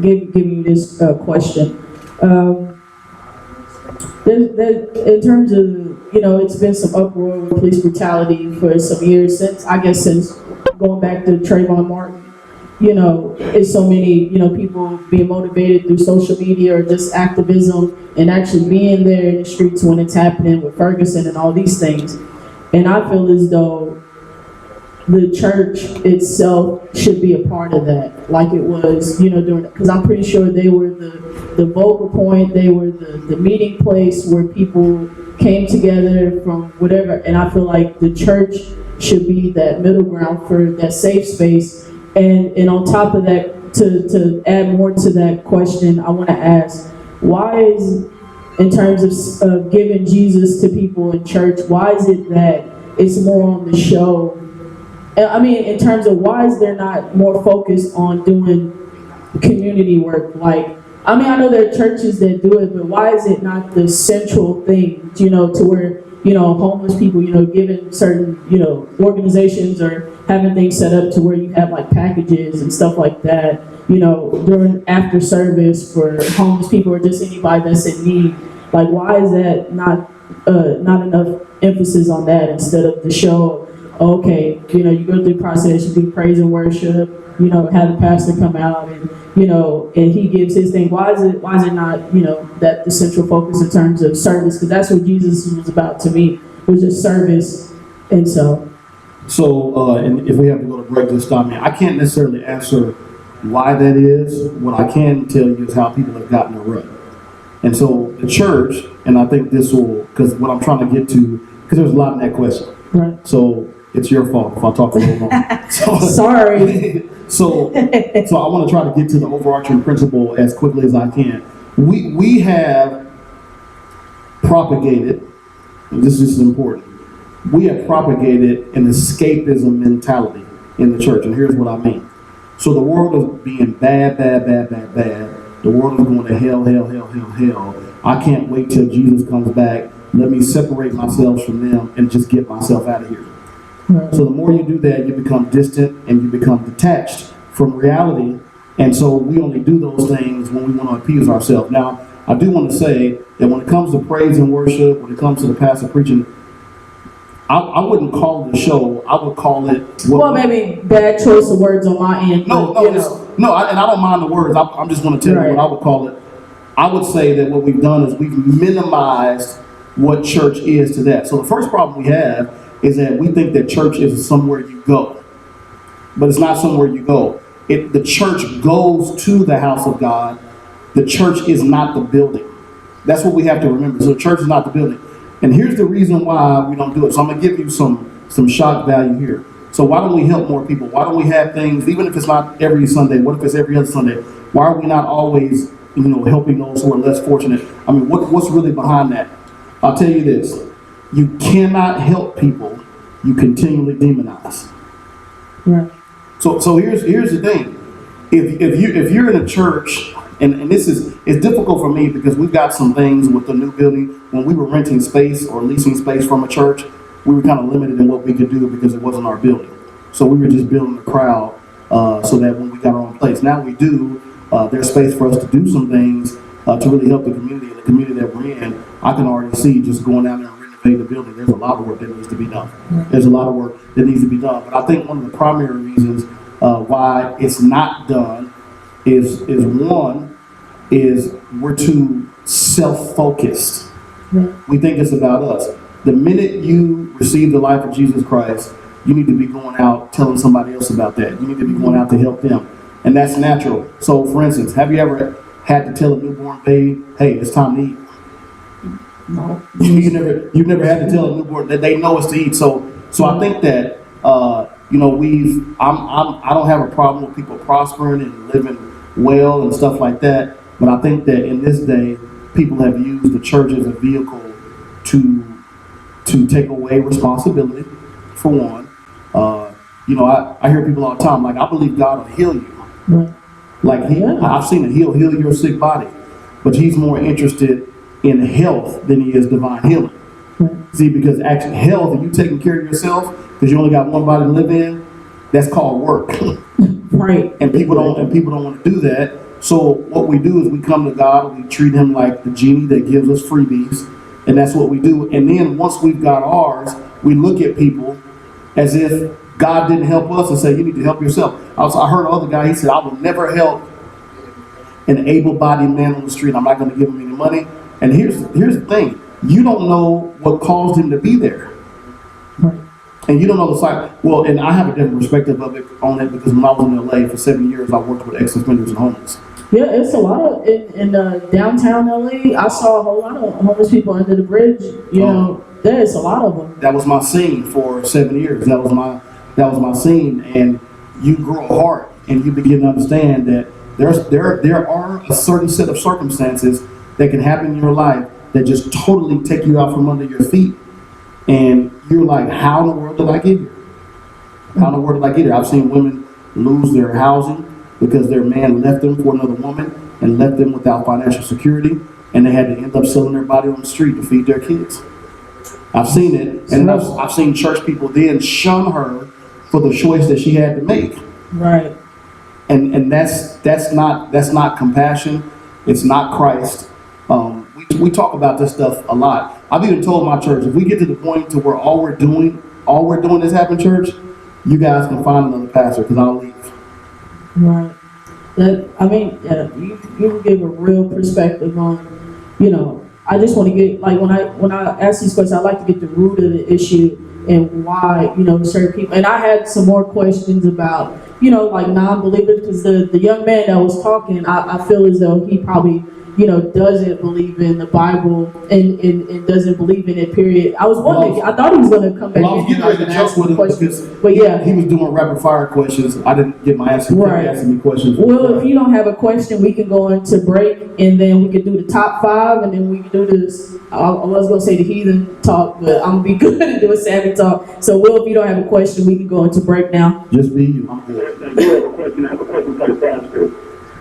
give you this question. In terms of, it's been some uproar with police brutality for some years since going back to Trayvon Martin. It's so many, people being motivated through social media or just activism and actually being there in the streets when it's happening with Ferguson and all these things. And I feel as though the church itself should be a part of that, like it was, during, because I'm pretty sure they were the vocal point, they were the meeting place where people came together from whatever, and I feel like the church should be that middle ground for that safe space. And on top of that, to add more to that question, I want to ask, why is, in terms of giving Jesus to people in church, why is it that it's more on the show? I mean, in terms of why is there not more focus on doing community work? I know there are churches that do it, but why is it not the central thing, to where, homeless people, given certain, organizations or having things set up to where you have like packages and stuff like that, during after service for homeless people or just anybody that's in need. Why is that not enough emphasis on that instead of the show? Okay, you go through the process, you do praise and worship, have the pastor come out and, and he gives his thing. Why is it not, that the central focus in terms of service? Because that's what Jesus was about to me, was just service. And so, and if we have to go to break this time, I can't necessarily answer why that is. What I can tell you is how people have gotten a rut. And so the church, and I think this will, because what I'm trying to get to, because there's a lot in that question. Right. So it's your fault if I talk a little long. Sorry. So I want to try to get to the overarching principle as quickly as I can. We have propagated, and this is important, we have propagated an escapism mentality in the church, and here's what I mean. So the world is being bad. The world is going to hell. I can't wait till Jesus comes back. Let me separate myself from them and just get myself out of here. So the more you do that, you become distant and you become detached from reality. And so we only do those things when we want to appease ourselves. Now, I do want to say that when it comes to praise and worship, when it comes to the pastor preaching, I wouldn't call it a show. I would call it... maybe bad choice of words on my end. And I don't mind the words. I'm just going to tell you what I would call it. I would say that what we've done is we've minimized what church is to that. So the first problem we have is that we think that church is somewhere you go. But it's not somewhere you go. The church goes to the house of God. The church is not the building. That's what we have to remember. So the church is not the building. And here's the reason why we don't do it. So I'm going to give you some shock value here. So why don't we help more people? Why don't we have things, even if it's not every Sunday, what if it's every other Sunday? Why are we not always, helping those who are less fortunate? I mean, what's really behind that? I'll tell you this. You cannot help people you continually demonize. Right. So here's the thing. If you're in a church, and it's difficult for me because we've got some things with the new building. When we were renting space or leasing space from a church, we were kind of limited in what we could do because it wasn't our building. So we were just building a crowd so that when we got our own place. Now we do. There's space for us to do some things to really help the community. And the community that we're in, I can already see just going down there and renovating the building. There's a lot of work that needs to be done. There's a lot of work that needs to be done. But I think one of the primary reasons why it's not done is we're too self-focused. We think it's about us. The minute you receive the life of Jesus Christ, you need to be going out telling somebody else about that. You need to be going out to help them. And that's natural. So, for instance, have you ever had to tell a newborn baby, hey, it's time to eat? No. You've never had to tell a newborn that they know it's to eat. So I think that, I don't have a problem with people prospering and living well and stuff like that. But I think that in this day, people have used the church as a vehicle to take away responsibility for one. I hear people all the time, like, I believe God will heal you. Right. Like, I've seen it, he'll heal your sick body. But he's more interested in health than he is divine healing. Right. See, because actually health, and you taking care of yourself, because you only got one body to live in, that's called work. Right. And people don't want to do that. So what we do is we come to God, we treat him like the genie that gives us freebies, and that's what we do. And then once we've got ours, we look at people as if God didn't help us and say, you need to help yourself. I heard another guy, he said, I will never help an able-bodied man on the street. I'm not going to give him any money. And here's the thing. You don't know what caused him to be there. Right. And you don't know the side. Well, and I have a different perspective of it on it because when I was in LA for 7 years, I worked with ex-offenders and homeless. Yeah, it's a lot of in downtown LA. I saw a whole lot of homeless people under the bridge. There's a lot of them. That was my scene for 7 years. That was my scene, and you grow a heart and you begin to understand that there are a certain set of circumstances that can happen in your life that just totally take you out from under your feet, and you're like, how in the world did I get here? How in the world did I get here? I've seen women lose their housing because their man left them for another woman and left them without financial security, and they had to end up selling their body on the street to feed their kids. I've seen it, and I've seen church people then shun her for the choice that she had to make. Right. And that's not compassion. It's not Christ. We talk about this stuff a lot. I've even told my church, if we get to the point to where all we're doing is having church, you guys can find another pastor because I'll leave. Right. You give a real perspective on, I just want to get, like, when I ask these questions, I like to get the root of the issue and why, certain people, and I had some more questions about, like non-believers, because the young man that was talking, I feel as though he probably, doesn't believe in the Bible and doesn't believe in it, period. I was wondering, I thought he was going to come back I was getting ready to joke with him because he was doing rapid fire questions. I didn't get my answer. Right. He asking me questions. Well, if you don't have a question, we can go into break, and then we can do the top 5, and then we can do this. I was going to say the heathen talk, but I'm going to be good at doing savvy talk. So, Will, if you don't have a question, we can go into break now. Just be you. I'm good. I do have a question. I have a question for the pastor.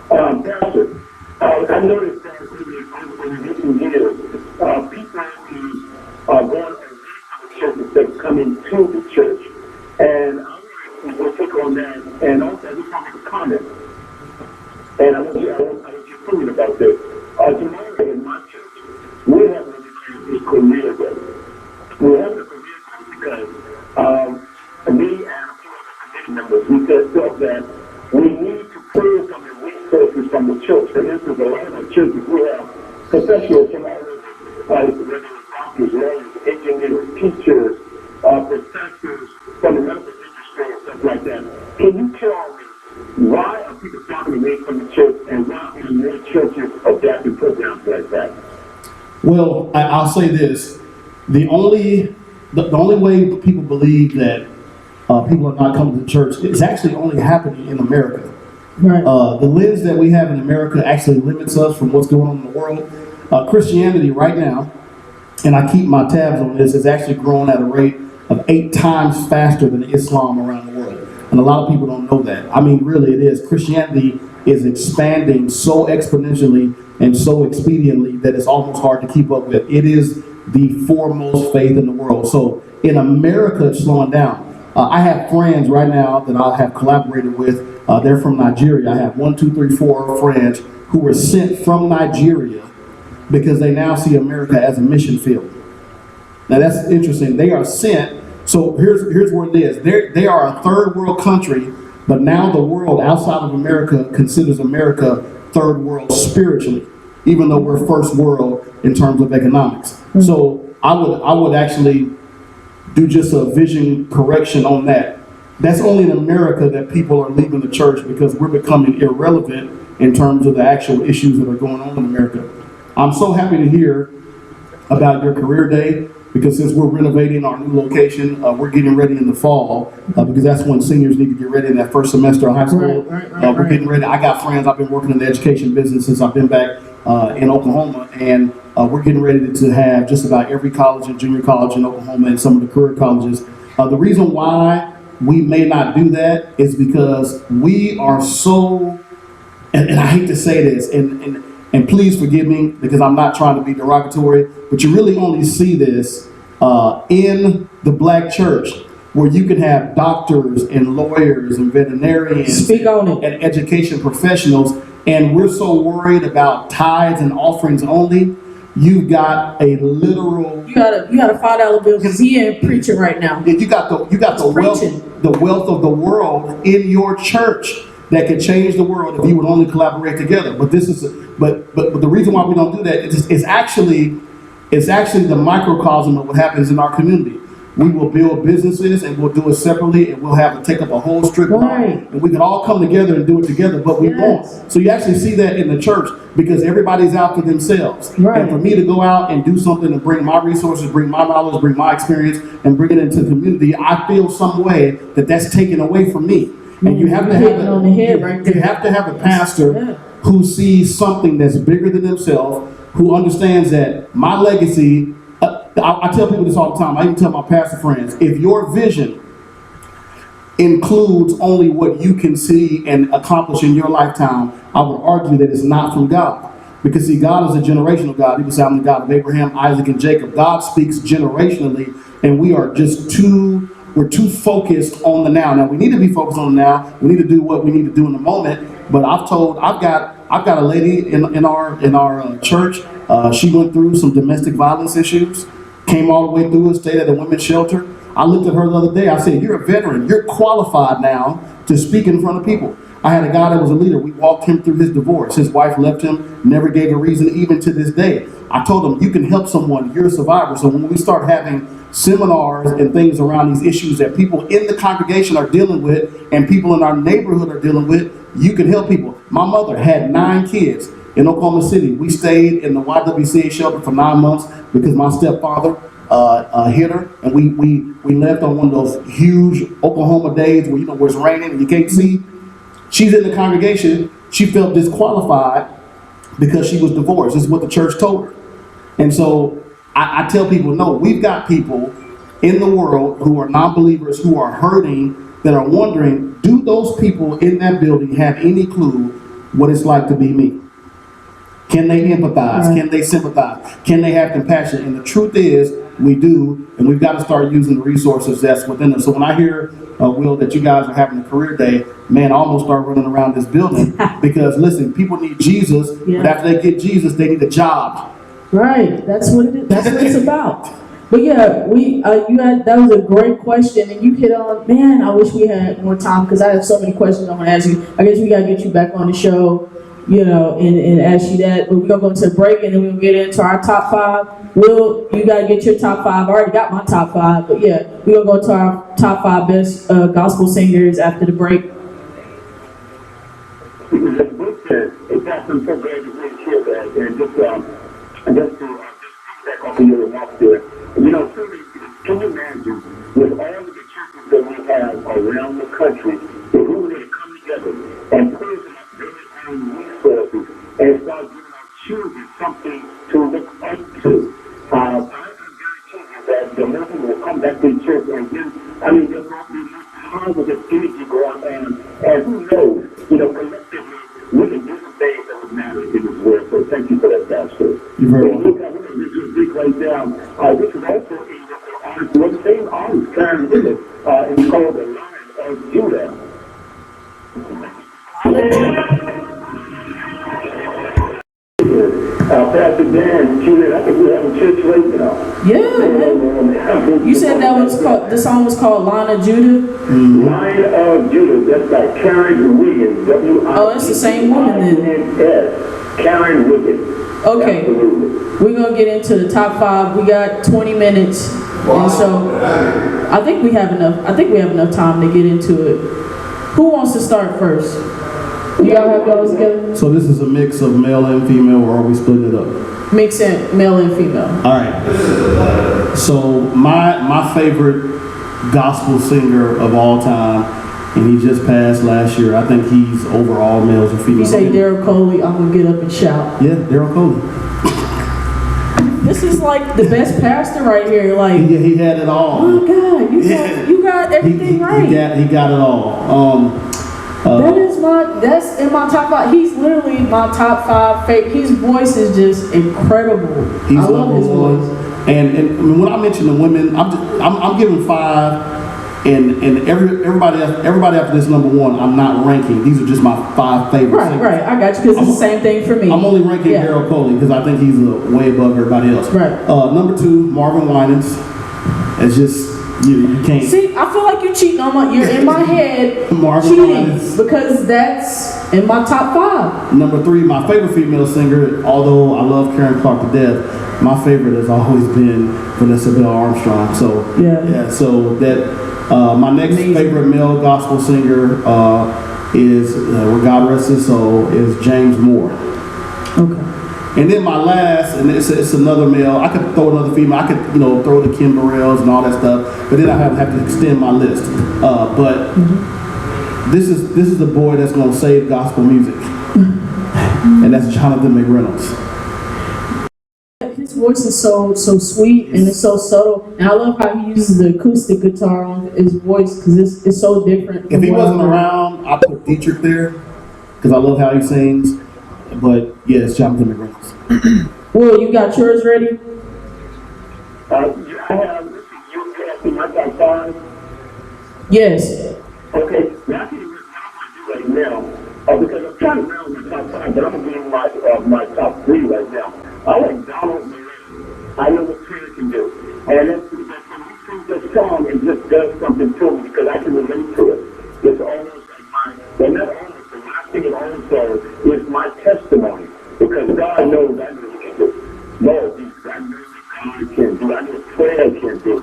Pastor, I noticed that in recent years, people who are going away from the church instead of coming to the church. And I want to take on that. And also, I just want to make a comment. And I want your opinion about this. Tomorrow in my church, we have what we call a career day. We're having a career day because me and a few other committee members, we felt that we need to pull some of the resources from the church. For instance, a lot of our churches, we have professionals from all over, regular doctors, lawyers, engineers, teachers, professors from the medical industry and stuff like that. Can you tell me why are people walking away from the church, and why are more churches adapting programs like that? Well, I'll say this: the only way people believe that people are not coming to church is actually only happening in America. Right. The lens that we have in America actually limits us from what's going on in the world. Christianity right now, and I keep my tabs on this, is actually growing at a rate of 8 times faster than Islam around the world. And a lot of people don't know that. I mean, really it is. Christianity is expanding so exponentially and so expediently that it's almost hard to keep up with. It is the foremost faith in the world. So in America, it's slowing down. I have friends right now that I have collaborated with. They're from Nigeria. I have 4 friends who were sent from Nigeria because they now see America as a mission field. Now that's interesting. They are sent. So here's what it is. They are a third world country, but now the world outside of America considers America third world spiritually, even though we're first world in terms of economics. Mm-hmm. So I would actually do just a vision correction on that. That's only in America that people are leaving the church because we're becoming irrelevant in terms of the actual issues that are going on in America. I'm so happy to hear about your career day, because since we're renovating our new location, we're getting ready in the fall, because that's when seniors need to get ready in that first semester of high school. We're getting ready. I got friends. I've been working in the education business since I've been back in Oklahoma, and we're getting ready to have just about every college and junior college in Oklahoma and some of the career colleges The reason why we may not do that is because we are so, and I hate to say this, and please forgive me because I'm not trying to be derogatory, but you really only see this in the black church, where you can have doctors and lawyers and veterinarians Speak on it. and education professionals, and we're so worried about tithes and offerings only. You've got a literal. You got a $5 bill because he ain't preaching right now. You got the wealth of the world in your church that could change the world if you would only collaborate together. But the reason why we don't do that is actually the microcosm of what happens in our community. We will build businesses and we'll do it separately, and we'll have to take up a whole strip mall, and we can all come together and do it together, but we won't. So you actually see that in the church because everybody's out for themselves. Right. And for me to go out and do something and bring my resources, bring my knowledge, bring my experience, and bring it into the community, I feel some way that that's taken away from me. And you have to have on the head right there. You have to have a pastor who sees something that's bigger than himself, who understands that my legacy. I tell people this all the time. I even tell my pastor friends, if your vision includes only what you can see and accomplish in your lifetime, I would argue that it's not from God. Because see, God is a generational God. He was the God of Abraham, Isaac, and Jacob. God speaks generationally, and we are just we're too focused on the now. Now we need to be focused on the now. We need to do what we need to do in the moment. But I've got a lady in our church. She went through some domestic violence issues, came all the way through it, stayed at a women's shelter. I looked at her the other day. I said, "You're a veteran. You're qualified now to speak in front of people." I had a guy that was a leader. We walked him through his divorce. His wife left him, never gave a reason, even to this day. I told him, you can help someone. You're a survivor. So when we start having seminars and things around these issues that people in the congregation are dealing with and people in our neighborhood are dealing with, you can help people. My mother had 9 kids in Oklahoma City. We stayed in the YWCA shelter for 9 months because my stepfather hit her, and we left on one of those huge Oklahoma days where where it's raining and you can't see. She's in the congregation. She felt disqualified because she was divorced. This is what the church told her. And so I tell people, no, we've got people in the world who are non-believers who are hurting, that are wondering, do those people in that building have any clue what it's like to be me? Can they empathize? Right. Can they sympathize? Can they have compassion? And the truth is, we do, and we've got to start using the resources that's within us. So when I hear, Will, that you guys are having a career day, man, I almost start running around this building because, listen, people need Jesus, but after they get Jesus, they need a job. Right, that's what it is. That's what it's about. But yeah, that was a great question, and you hit on, man, I wish we had more time because I have so many questions I want to ask you. I guess we got to get you back on the show, and ask you that. But we're going to go into a break, and then we'll get into our top 5. Will, you got to get your top 5. I already got my top 5, but yeah, we're going to go to our top 5 best gospel singers after the break. I'm so glad you really shared that, and just to piggyback off of your remarks there, truly, can you imagine with all of the churches that we have around the country, if we were to come together and put in their own resources and start giving our children something to look up to, I guarantee you that the more people will come back to the church, and then, there will be more positive energy going on, and who knows, collectively, we can do some things that would matter in this world. So thank you for that, Pastor. You're very welcome. We're going to break right down. This is also the same artist, Karen Willis, and it's called The Lion of Judah. Pastor Dan, Judah, I think we're having church right now. Yeah, man. You said the song was called Lion of Judah? Mm-hmm. Lion of Judah, that's by Karen Wiggins. Oh, that's the same woman then. Karen Wiggins. Okay. Absolutely. We're going to get into the top 5. We got 20 minutes. And so I think we have enough time to get into it. Who wants to start first? You all have y'all together? So this is a mix of male and female, or are we splitting it up? Mix in male and female. All right. So my favorite gospel singer of all time, and he just passed last year. I think he's over all males and females. You say Daryl Coley, I'm gonna get up and shout. Yeah, Daryl Coley. this is like the best pastor right here. Like, he had it all. oh my God, you got everything right. He got it all. That's in my top 5. He's literally my top 5 favorite. His voice is just incredible. I love his voice. And I mean, when I mention the women, I'm giving 5. And everybody after this number 1, I'm not ranking. These are just my 5 favorites. Right. I got you, because it's the same thing for me. I'm only ranking Daryl Coley because I think he's way above everybody else. Right. Number 2, Marvin Winans. It's just you can't. See, I feel like you're cheating on you're in my head Marvin cheating Winans. Because that's in my top 5. Number 3, my favorite female singer. Although I love Karen Clark to death, my favorite has always been Vanessa Bell Armstrong. So yeah. So that. My next favorite male gospel singer is, where God rest his soul, is James Moore. Okay. And then my last, and it's another male. I could throw another female. I could throw the Kim Burrells and all that stuff. But then I have to extend my list. But this is the boy that's going to save gospel music, and that's Jonathan McReynolds. His voice is so sweet and it's so subtle, and I love how he uses the acoustic guitar on his voice because it's so different. If he wasn't around, I'd put Dietrich there because I love how he sings. But yeah, it's Jonathan McReynolds. Will, you got yours ready? I have you asking my top 5. Yes. Okay, now I can do right now because I'm trying to round my top 5, but I'm gonna give my top 3 right now. I like Donald Murray. I know what prayer can do. And that's when he sings that song, it just does something to me because I can relate to it. It's almost like well, not almost, but when I sing it also, it's my testimony because God knows I know what he can do. Lord, I know what God can do. I know what prayer can do.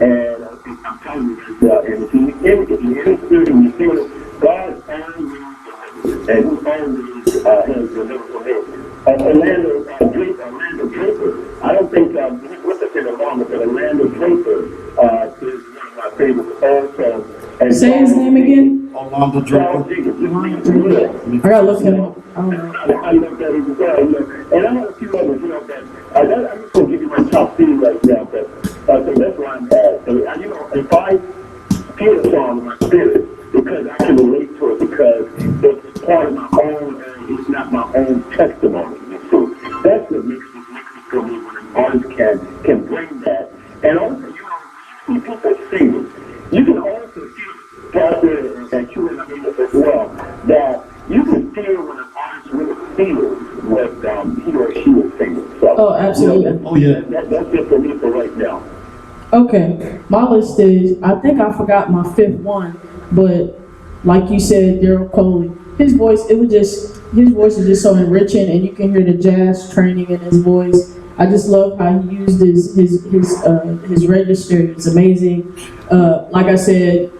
And I'm telling you that, and if you're in the spirit and you feel it, God always delivers. And he always has delivered from it. Orlando Draper. I don't think he's with us any longer, but Orlando Draper is one of my favorites also. And say his name again. Orlando Draper. I gotta look him up. I don't know. I love that as well. And I have a few others, that I'm just gonna give you my top 3 right now. But so that's why I'm at. So, if I feel a song in my spirit, because I can relate to it, because it's part of my own. It's not my own testimony. So that's what makes it for me when an artist can bring that. And also, you see people singing. You can also feel Pastor and you and I as well, that you can feel when an artist really feels what he or she is singing. So, oh, absolutely. That's it for me for right now. Okay, my list is, I think I forgot my 5th one, but like you said, Daryl Coley. His voice is just so enriching, and you can hear the jazz training in his voice. I just love how he used his register. It's amazing. Like I said,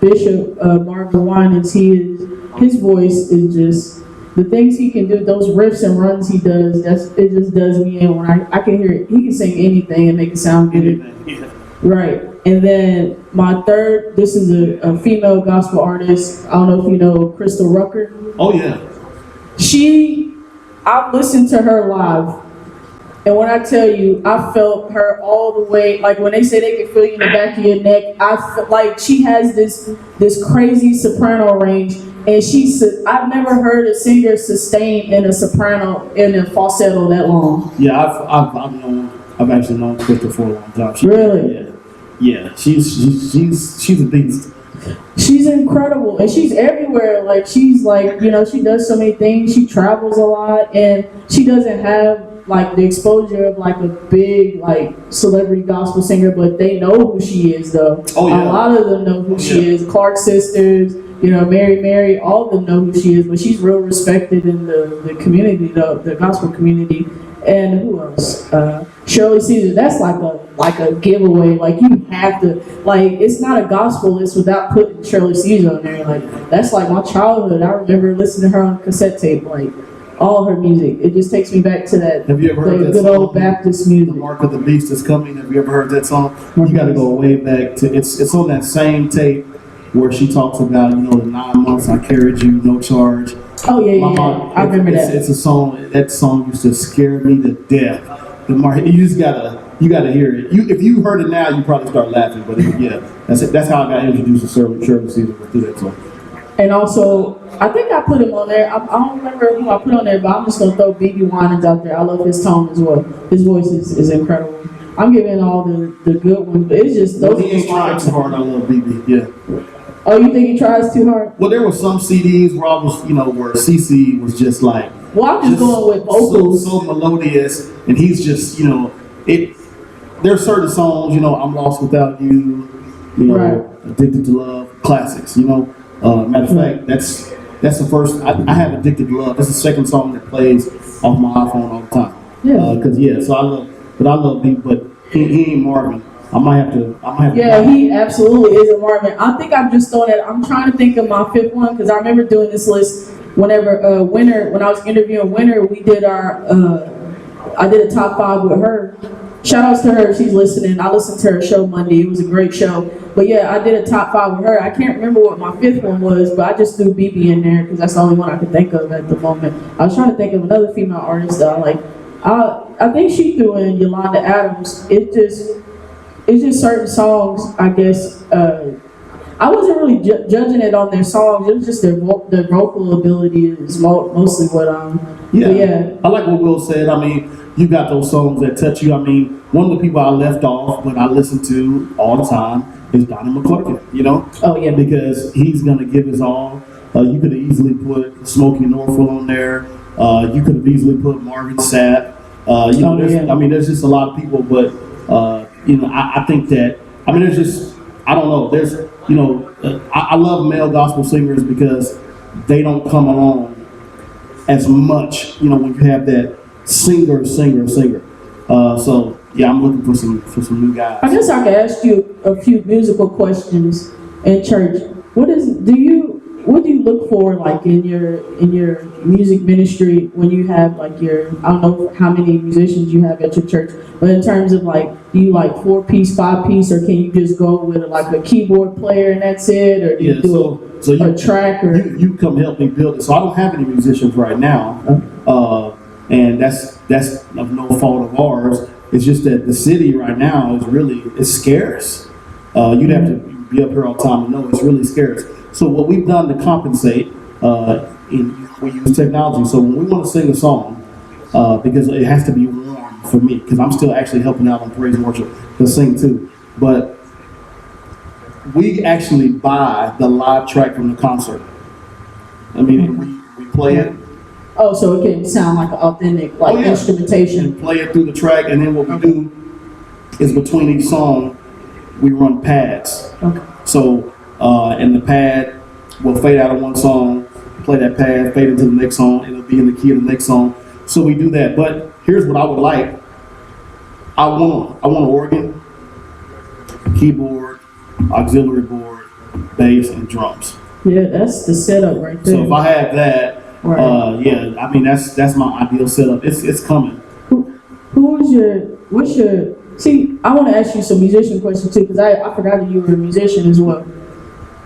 Bishop Marvin Winans, his voice is just, the things he can do, those riffs and runs he does, it just does me in when I can hear it. He can sing anything and make it sound good. Yeah. Right. And then my 3rd, this is a female gospel artist. I don't know if you know Crystal Rucker. Oh yeah. I've listened to her live. And when I tell you, I felt her all the way, like when they say they can feel you in the back of your neck, I felt like she has this crazy soprano range. And I've never heard a singer sustain in a soprano, in a falsetto that long. Yeah, I've actually known Crystal for a long time. Really? Yeah. She's a beast. She's incredible, and she's everywhere. Like she's like, she does so many things. She travels a lot, and she doesn't have like the exposure of like a big like celebrity gospel singer, but they know who she is though. Oh yeah. A lot of them know who she is. Clark sisters, Mary, all of them know who she is, but she's real respected in the community, the gospel community. And who else? Shirley Caesar. That's like a giveaway. Like you have to, like, it's not a gospel list without putting Shirley Caesar on there. Like that's like my childhood. I remember listening to her on cassette tape. Like all her music. It just takes me back to that. Have you ever heard that good song? Old Baptist music. The Mark of the Beast is Coming. Have you ever heard that song? You got to go way back to it's on that same tape where she talks about the 9 months I carried you, no charge. Oh yeah. I remember that. It's a song. That song used to scare me to death. the market. You just gotta hear it. If you heard it now, you probably start laughing. But yeah, that's it. That's how I got introduced to Shirley Caesar through that song. And also, I think I put him on there. I don't remember who I put on there, but I'm just gonna throw B.B. Winans out there. I love his tone as well. His voice is incredible. I'm giving all the good ones, but it's just those. He ain't trying too hard. I love BB. Yeah. Oh, you think he tries too hard? Well, there were some CDs where I was, where CC was just like. Well, I'm just going with vocals. So melodious, and he's just, it. There's certain songs, I'm Lost Without You, Right. Addicted to Love, classics, Matter of fact, that's the first. I have Addicted to Love. That's the second song that plays off my iPhone all the time. Yeah. So I love B, but he ain't Marvin. I might have to. Yeah, he absolutely is a Marvin. I think I'm just throwing it. I'm trying to think of my fifth one because I remember doing this list whenever Winter, when I was interviewing Winter, we did I did a top 5 with her. Shout outs to her, she's listening. I listened to her show Monday. It was a great show. But yeah, I did a top 5 with her. I can't remember what my fifth one was, but I just threw BB in there because that's the only one I could think of at the moment. I was trying to think of another female artist that I like. I think she threw in Yolanda Adams. It's just certain songs, I guess. I wasn't really judging it on their songs. It was just their vocal ability is mostly what Yeah. I like what Will said. I mean, you got those songs that touch you. I mean, one of the people I left off, but I listen to all the time, is Donnie McClurkin, Oh, yeah. Because he's going to give his all. You could have easily put Smokey Norfolk on there. You could have easily put Marvin Sapp. There's just a lot of people, but, I think that, there's just, I don't know, there's, I love male gospel singers because they don't come along as much, when you have that singer. So yeah, I'm looking for some new guys. I guess I could ask you a few musical questions in church. What do you look for like in your music ministry when you have like I don't know how many musicians you have at your church, but in terms of like, do you like 4-piece, 5-piece, or can you just go with like a keyboard player and that's it, or do you do a track? Or you come help me build it. So I don't have any musicians right now, and that's of no fault of ours. It's just that the city right now is scarce. You'd have to be up here all the time to know it's really scarce. So what we've done to compensate, we use technology. So when we want to sing a song, because it has to be warm for me, because I'm still actually helping out on praise and worship to sing too. But we actually buy the live track from the concert. We play it. Oh, so it can sound like an authentic, instrumentation. And play it through the track, and then what we do is between each song, we run pads. Okay. So, and the pad will fade out of one song, play that pad, fade into the next song, it'll be in the key of the next song. So we do that. But here's what I would like. I want an organ, keyboard, auxiliary board, bass, and drums. Yeah, that's the setup right there. So if I have that, right. That's my ideal setup. It's coming. See, I want to ask you some musician questions too, because I forgot that you were a musician as well.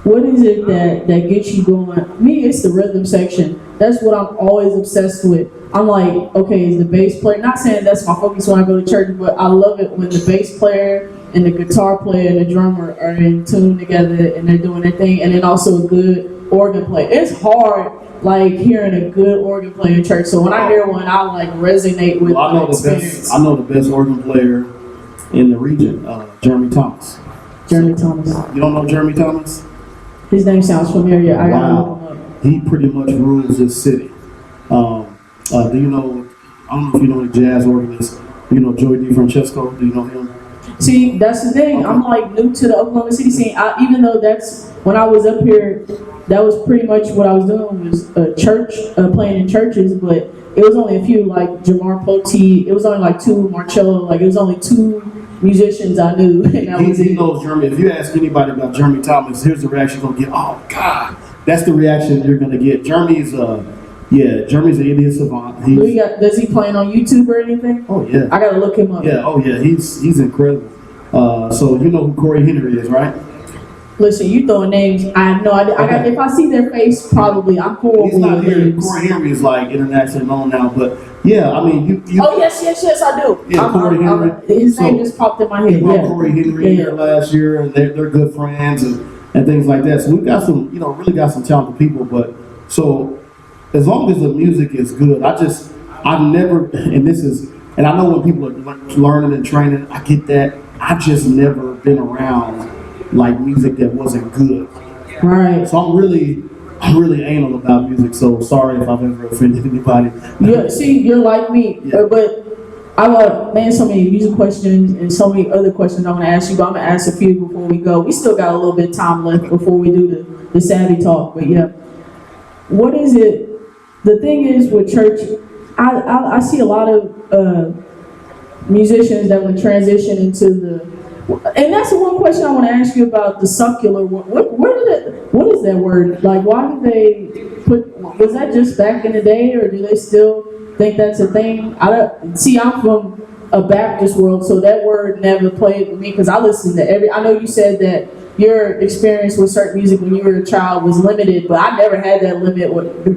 What is it that gets you going? Me, it's the rhythm section. That's what I'm always obsessed with. I'm like, okay, is the bass player, not saying that's my focus when I go to church, but I love it when the bass player and the guitar player and the drummer are in tune together and they're doing their thing, and then also a good organ player. It's hard, like, hearing a good organ player in church. So when I hear one, I like resonate with the experience. I know the best organ player in the region, Jeremy Thomas. Jeremy Thomas. You don't know Jeremy Thomas? His name sounds familiar. I gotta look him up. He pretty much rules this city. Do you know? I don't know if you know the jazz organist. Do you know Joey DeFrancesco? Do you know him? See, that's the thing. Okay. I'm like new to the Oklahoma City scene. Even though that's when I was up here, that was pretty much what I was doing was church, playing in churches. But it was only a few, like Jamar Poteet. It was only like 2 Marcello. Like it was only 2 musicians I knew. And he knows Jeremy. If you ask anybody about Jeremy Thomas, here's the reaction you're gonna get. Oh God, that's the reaction you're gonna get. Jeremy's an idiot savant. Does he play on YouTube or anything? Oh yeah. I gotta look him up. Yeah. Oh yeah. He's incredible. So you know who Corey Henry is, right? Listen, you throwing names. I have no idea. If I see their face, probably I'm horrible. He's not here. Corey Henry is like internationally known now, but Yeah, I mean, you. Oh yes, I do. Yeah, Corey Henry. His name just popped in my head. He brought Yeah. Corey Henry in there last year, and they're good friends and things like that. So we've got some, really got some talented people. But so as long as the music is good, I've never, and I know when people are learning and training, I get that. I've just never been around like music that wasn't good. Right. So I'm really anal about music. So sorry if I've ever offended anybody. Yeah. See, you're like me, but I got so many music questions and so many other questions I want to ask you. But I'm gonna ask a few before we go. We still got a little bit of time left before we do the savvy talk. But yeah, what is it? The thing is with church, I see a lot of musicians that would transition into and that's the one question I want to ask you about the secular. What is that word? Like, why did they was that just back in the day, or do they still think that's a thing? I'm from a Baptist world, so that word never played with me because I listened to I know you said that your experience with certain music when you were a child was limited, but I never had that limit.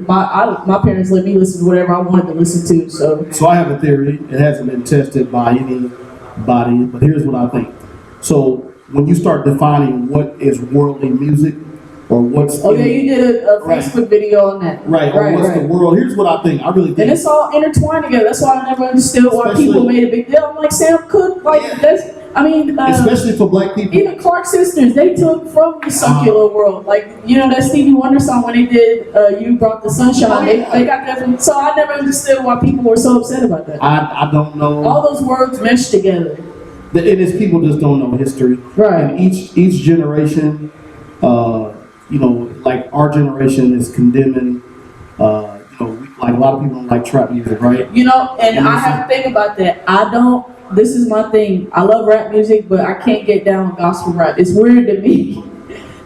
My parents let me listen to whatever I wanted to listen to. So I have a theory. It hasn't been tested by anybody, but here's what I think. So when you start defining what is worldly music or what's you did a Facebook video on that. Right. Or what's the world? Here's what I think. I really think. And it's all intertwined together. That's why I never understood why people made a big deal. I'm like, Sam Cooke, especially for black people. Even Clark Sisters, they took from the secular world. Like, that Stevie Wonder song when they did You Brought the Sunshine, they got that from. So I never understood why people were so upset about that. I don't know. All those words meshed together. It is people just don't know history. Right. And each generation, like our generation is condemning, like a lot of people don't like trap music, right? And I have to think about that. This is my thing. I love rap music, but I can't get down with gospel rap. It's weird to me.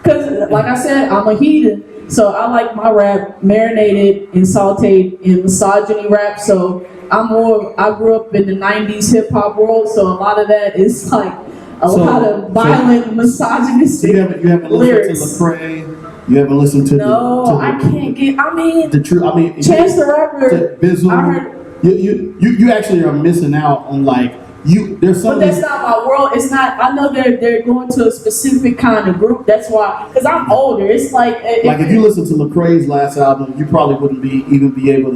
Because, like I said, I'm a heathen. So I like my rap marinated and sauteed in misogyny rap. So I grew up in the 90s hip hop world. So a lot of that is like a lot of violent, misogynistic you haven't lyrics. Listened to Lecrae? You haven't listened to I can't get, the truth. Chance the Rapper. Bizzle, I heard. You actually are missing out on there's something. But that's not my world. It's not. I know they're going to a specific kind of group. That's why. Because I'm older. It's like if you listen to Lecrae's last album, you probably wouldn't even be able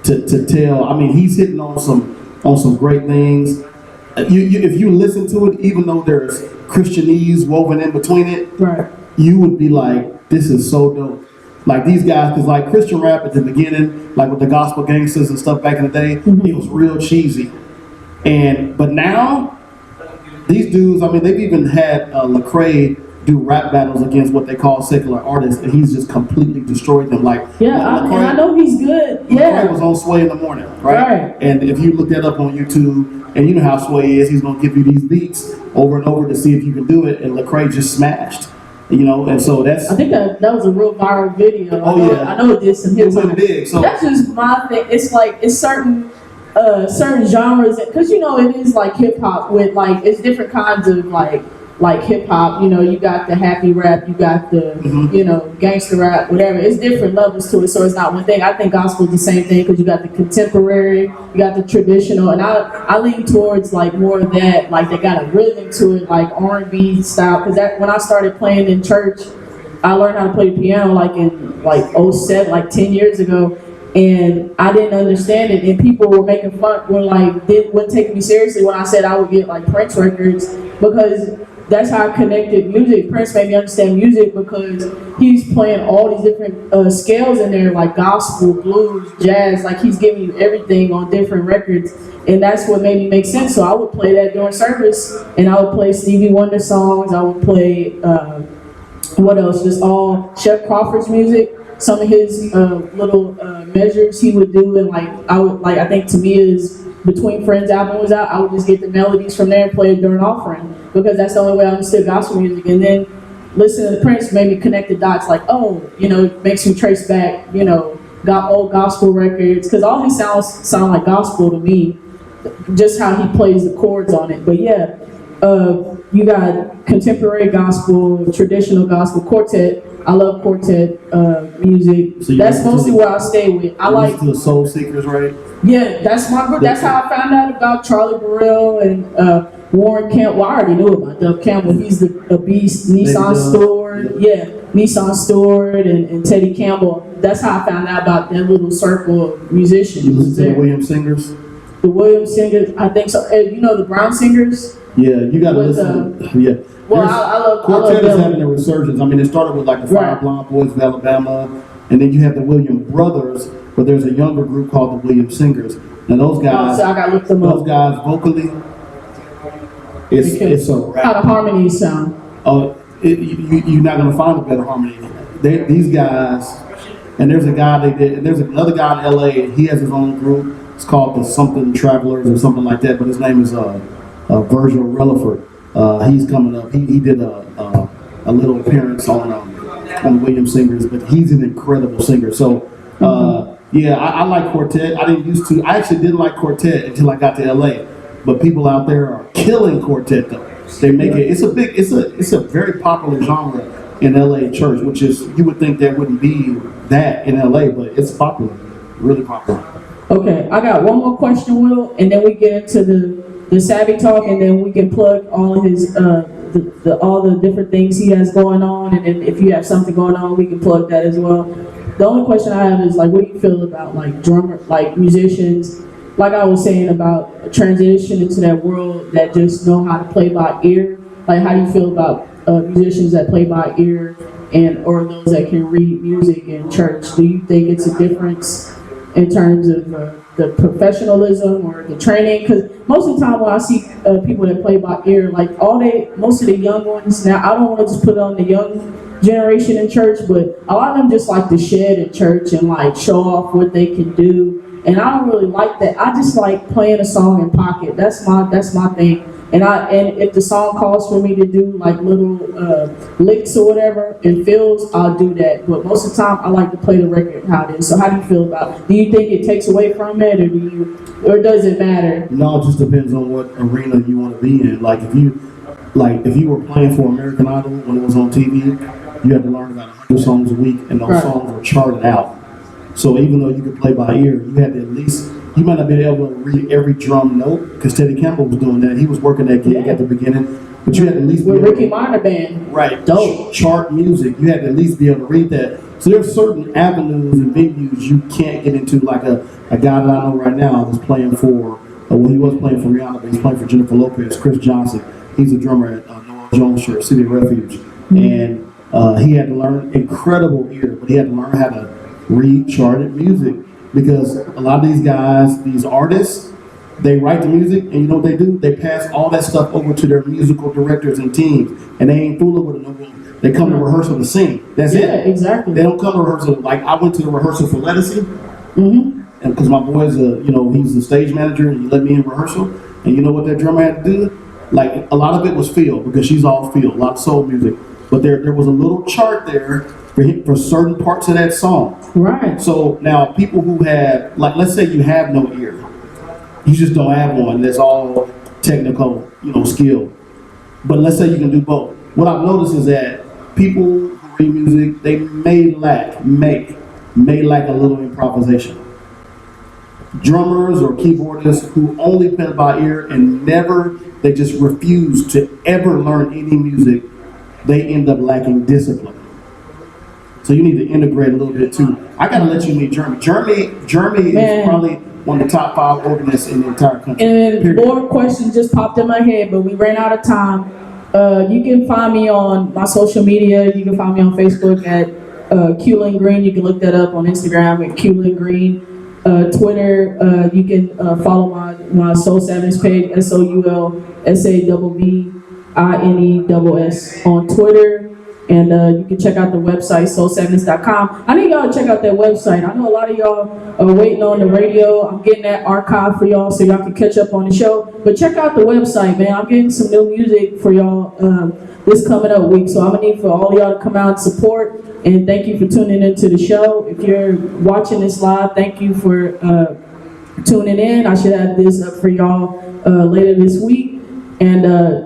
to tell. He's hitting on some great things. If you listen to it, even though there's Christianese woven in between it, right, you would be like, this is so dope. Like these guys, because like Christian rap at the beginning, like with the gospel gangsters and stuff back in the day, it was real cheesy. But now, these dudes, they've even had Lecrae do rap battles against what they call secular artists, and he's just completely destroyed them. And I know he's good. Yeah. Lecrae was on Sway in the Morning, right? And if you look that up on YouTube, and you know how Sway is, he's gonna give you these beats over and over to see if you can do it, and Lecrae just smashed. And so that's. I think that was a real viral video. I know it did some hits. It went big. So that's just my thing. It's like it's certain genres, because it is like hip hop with it's different kinds of like hip hop. You got the happy rap, you got the gangster rap, whatever. It's different levels to it, so it's not one thing. I think gospel is the same thing because you got the contemporary, you got the traditional, and I lean towards more of that. They got a rhythm to it, like R&B style. Because when I started playing in church, I learned how to play the piano in 07, 10 years ago. And I didn't understand it, and people were making fun wouldn't take me seriously when I said I would get Prince records, because that's how I connected music. Prince made me understand music because he's playing all these different scales in there, like gospel, blues, jazz. He's giving you everything on different records, and that's what made me make sense. So I would play that during service, and I would play Stevie Wonder songs. I would play what else? Just all Chef Crawford's music. Some of his little measures he would do, and I think Tamia's Between Friends album was out, I would just get the melodies from there and play it during offering, because that's the only way I understood gospel music. And then listening to Prince made me connect the dots, it makes me trace back, got old gospel records, because all his sound like gospel to me, just how he plays the chords on it. But yeah, You got contemporary gospel, traditional gospel, quartet. I love quartet music. So that's mostly what I stay with. I like the Soul Seekers, right? Yeah, that's my group. That's how I found out about Charlie Burrell and Warren Campbell. Well, I already knew about Doug Campbell. He's the beast. Nissan Stewart. Yeah, Nissan Stewart and Teddy Campbell. That's how I found out about that little circle of musicians. You listen to the Williams Singers? The Williams Singers, I think so. You know the Brown Singers? Yeah, you got to listen. Yeah. Well, I love Quartet is having a resurgence. I mean, it started with like the Five Blonde Boys of Alabama, and then you have the Williams Brothers, but there's a younger group called the Williams Singers. Now those guys, so I gotta look them those guys vocally, it's a rap. How the harmonies sound. You're not gonna find a better harmony. These guys, and there's a guy and there's another guy in LA, and he has his own group. It's called the Something Travelers or something like that, but his name is Virgil Relaford. He's coming up. He did a little appearance on Williams Singers, but he's an incredible singer. So yeah, I like quartet. I actually didn't like quartet until I got to LA. But people out there are killing quartet though. They make it. It's a very popular genre in LA church, which is, you would think there wouldn't be that in LA, but it's popular, really popular. Okay, I got one more question, Will, and then we get into the Savvy Talk, and then we can plug all of his all the different things he has going on, and then if you have something going on, we can plug that as well. The only question I have is, like, what do you feel about like musicians, like I was saying about a transition into that world that just know how to play by ear? Like, how do you feel about musicians that play by ear or those that can read music in church? Do you think it's a difference in terms of the professionalism or the training? Because most of the time when I see people that play by ear, like most of the young ones now, I don't want to just put it on the young generation in church, but a lot of them just like to shed in church and like show off what they can do. And I don't really like that. I just like playing a song in pocket. That's my thing. And if the song calls for me to do like little licks or whatever and fills, I'll do that. But most of the time, I like to play the record how it is. So how do you feel about it? Do you think it takes away from it, or does it matter? No, it just depends on what arena you want to be in. Like if you were playing for American Idol when it was on TV, you had to learn about 100 songs a week, and those songs were charted out. So even though you could play by ear, you had to at least. You might not be able to read every drum note, because Teddy Campbell was doing that. He was working that gig at the beginning, but you had to at least with Ricky Minor Band. Right. Dope. Chart music. You had to at least be able to read that. So there's certain avenues and venues you can't get into. Like a guy that I know right now that's playing for. He was playing for Rihanna, but he's playing for Jennifer Lopez. Chris Johnson. He's a drummer at Noel Jones Church, City of Refuge, and he had to learn incredible ear, but he had to learn how to read charted music. Because a lot of these guys, these artists, they write the music, and you know what they do? They pass all that stuff over to their musical directors and teams, and they ain't fooling with it no more. They come to rehearsal to sing. That's it. Yeah, exactly. They don't come to rehearsal. Like, I went to the rehearsal for Lettucey, and because my boy's he's the stage manager, and he let me in rehearsal, and you know what that drummer had to do? Like, a lot of it was feel, because she's all feel, a lot of soul music. But there was a little chart there for certain parts of that song. Right. So now people who have, like, let's say you have no ear, you just don't have one that's all technical, skill. But let's say you can do both. What I've noticed is that people who read music, they may lack a little improvisation. Drummers or keyboardists who only play by ear and they just refuse to ever learn any music, they end up lacking discipline. So you need to integrate a little bit too. I gotta let you meet Jeremy. Jeremy is probably one of the top 5 organists in the entire country. And more questions just popped in my head, but we ran out of time. You can find me on my social media. You can find me on Facebook at Qlin Green. You can look that up on Instagram at Qlin Green. Twitter, you can follow my Soul Savviness page, SOULSAVVINESS on Twitter. And you can check out the website, soulsavviness.com. I need y'all to check out that website. I know a lot of y'all are waiting on the radio. I'm getting that archive for y'all so y'all can catch up on the show. But check out the website, man. I'm getting some new music for y'all this coming up week. So I'm going to need for all y'all to come out and support. And thank you for tuning into the show. If you're watching this live, thank you for tuning in. I should have this up for y'all later this week. And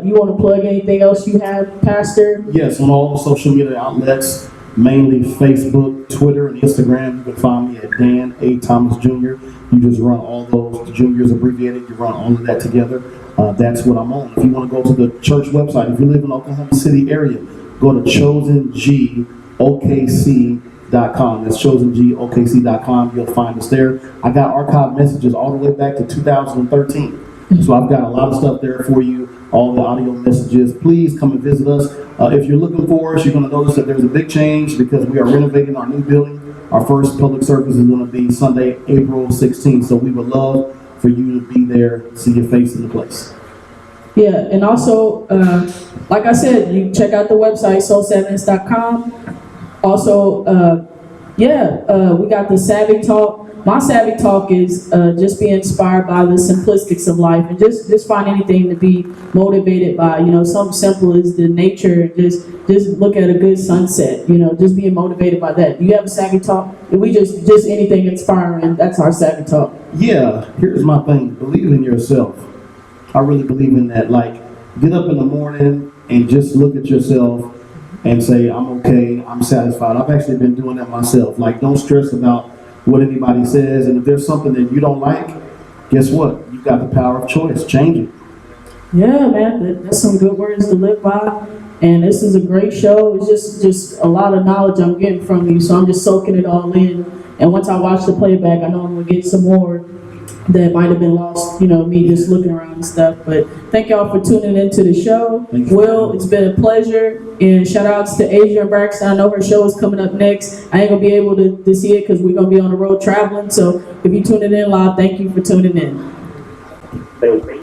you want to plug anything else you have, Pastor? Yes, on all the social media outlets, mainly Facebook, Twitter, and Instagram. You can find me at Dan A. Thomas Jr. You just run all those, the juniors abbreviated, you run all of that together. That's what I'm on. If you want to go to the church website, if you live in Oklahoma City area, go to chosengokc.com. That's chosengokc.com. You'll find us there. I got archived messages all the way back to 2013. So I've got a lot of stuff there for you, all the audio messages. Please come and visit us. If you're looking for us, you're going to notice that there's a big change because we are renovating our new building. Our first public service is going to be Sunday, April 16th. So we would love for you to be there, see your face in the place. Yeah, and also, like I said, you can check out the website, soulsavviness.com. Also, we got the Savvy Talk. My Savvy Talk is just be inspired by the simplistics of life and just find anything to be motivated by. You know, something simple as the nature. Just look at a good sunset. You know, just being motivated by that. Do you have a Savvy Talk? If we just anything inspiring, that's our Savvy Talk. Yeah, here's my thing. Believe in yourself. I really believe in that. Like, get up in the morning and just look at yourself and say, I'm okay, I'm satisfied. I've actually been doing that myself. Like, don't stress about what anybody says, and if there's something that you don't like, guess what? You've got the power of choice. Change it. Yeah, man, that's some good words to live by. And this is a great show. It's just a lot of knowledge I'm getting from you, so I'm just soaking it all in. And once I watch the playback, I know I'm gonna get some more that might have been lost, you know, me just looking around and stuff. But thank y'all for tuning into the show. Will, it's been a pleasure. And shout outs to Adrian Braxton. I know her show is coming up next. I ain't gonna be able to see it because we're gonna be on the road traveling. So if you tuning in live, thank you for tuning in. Thank you.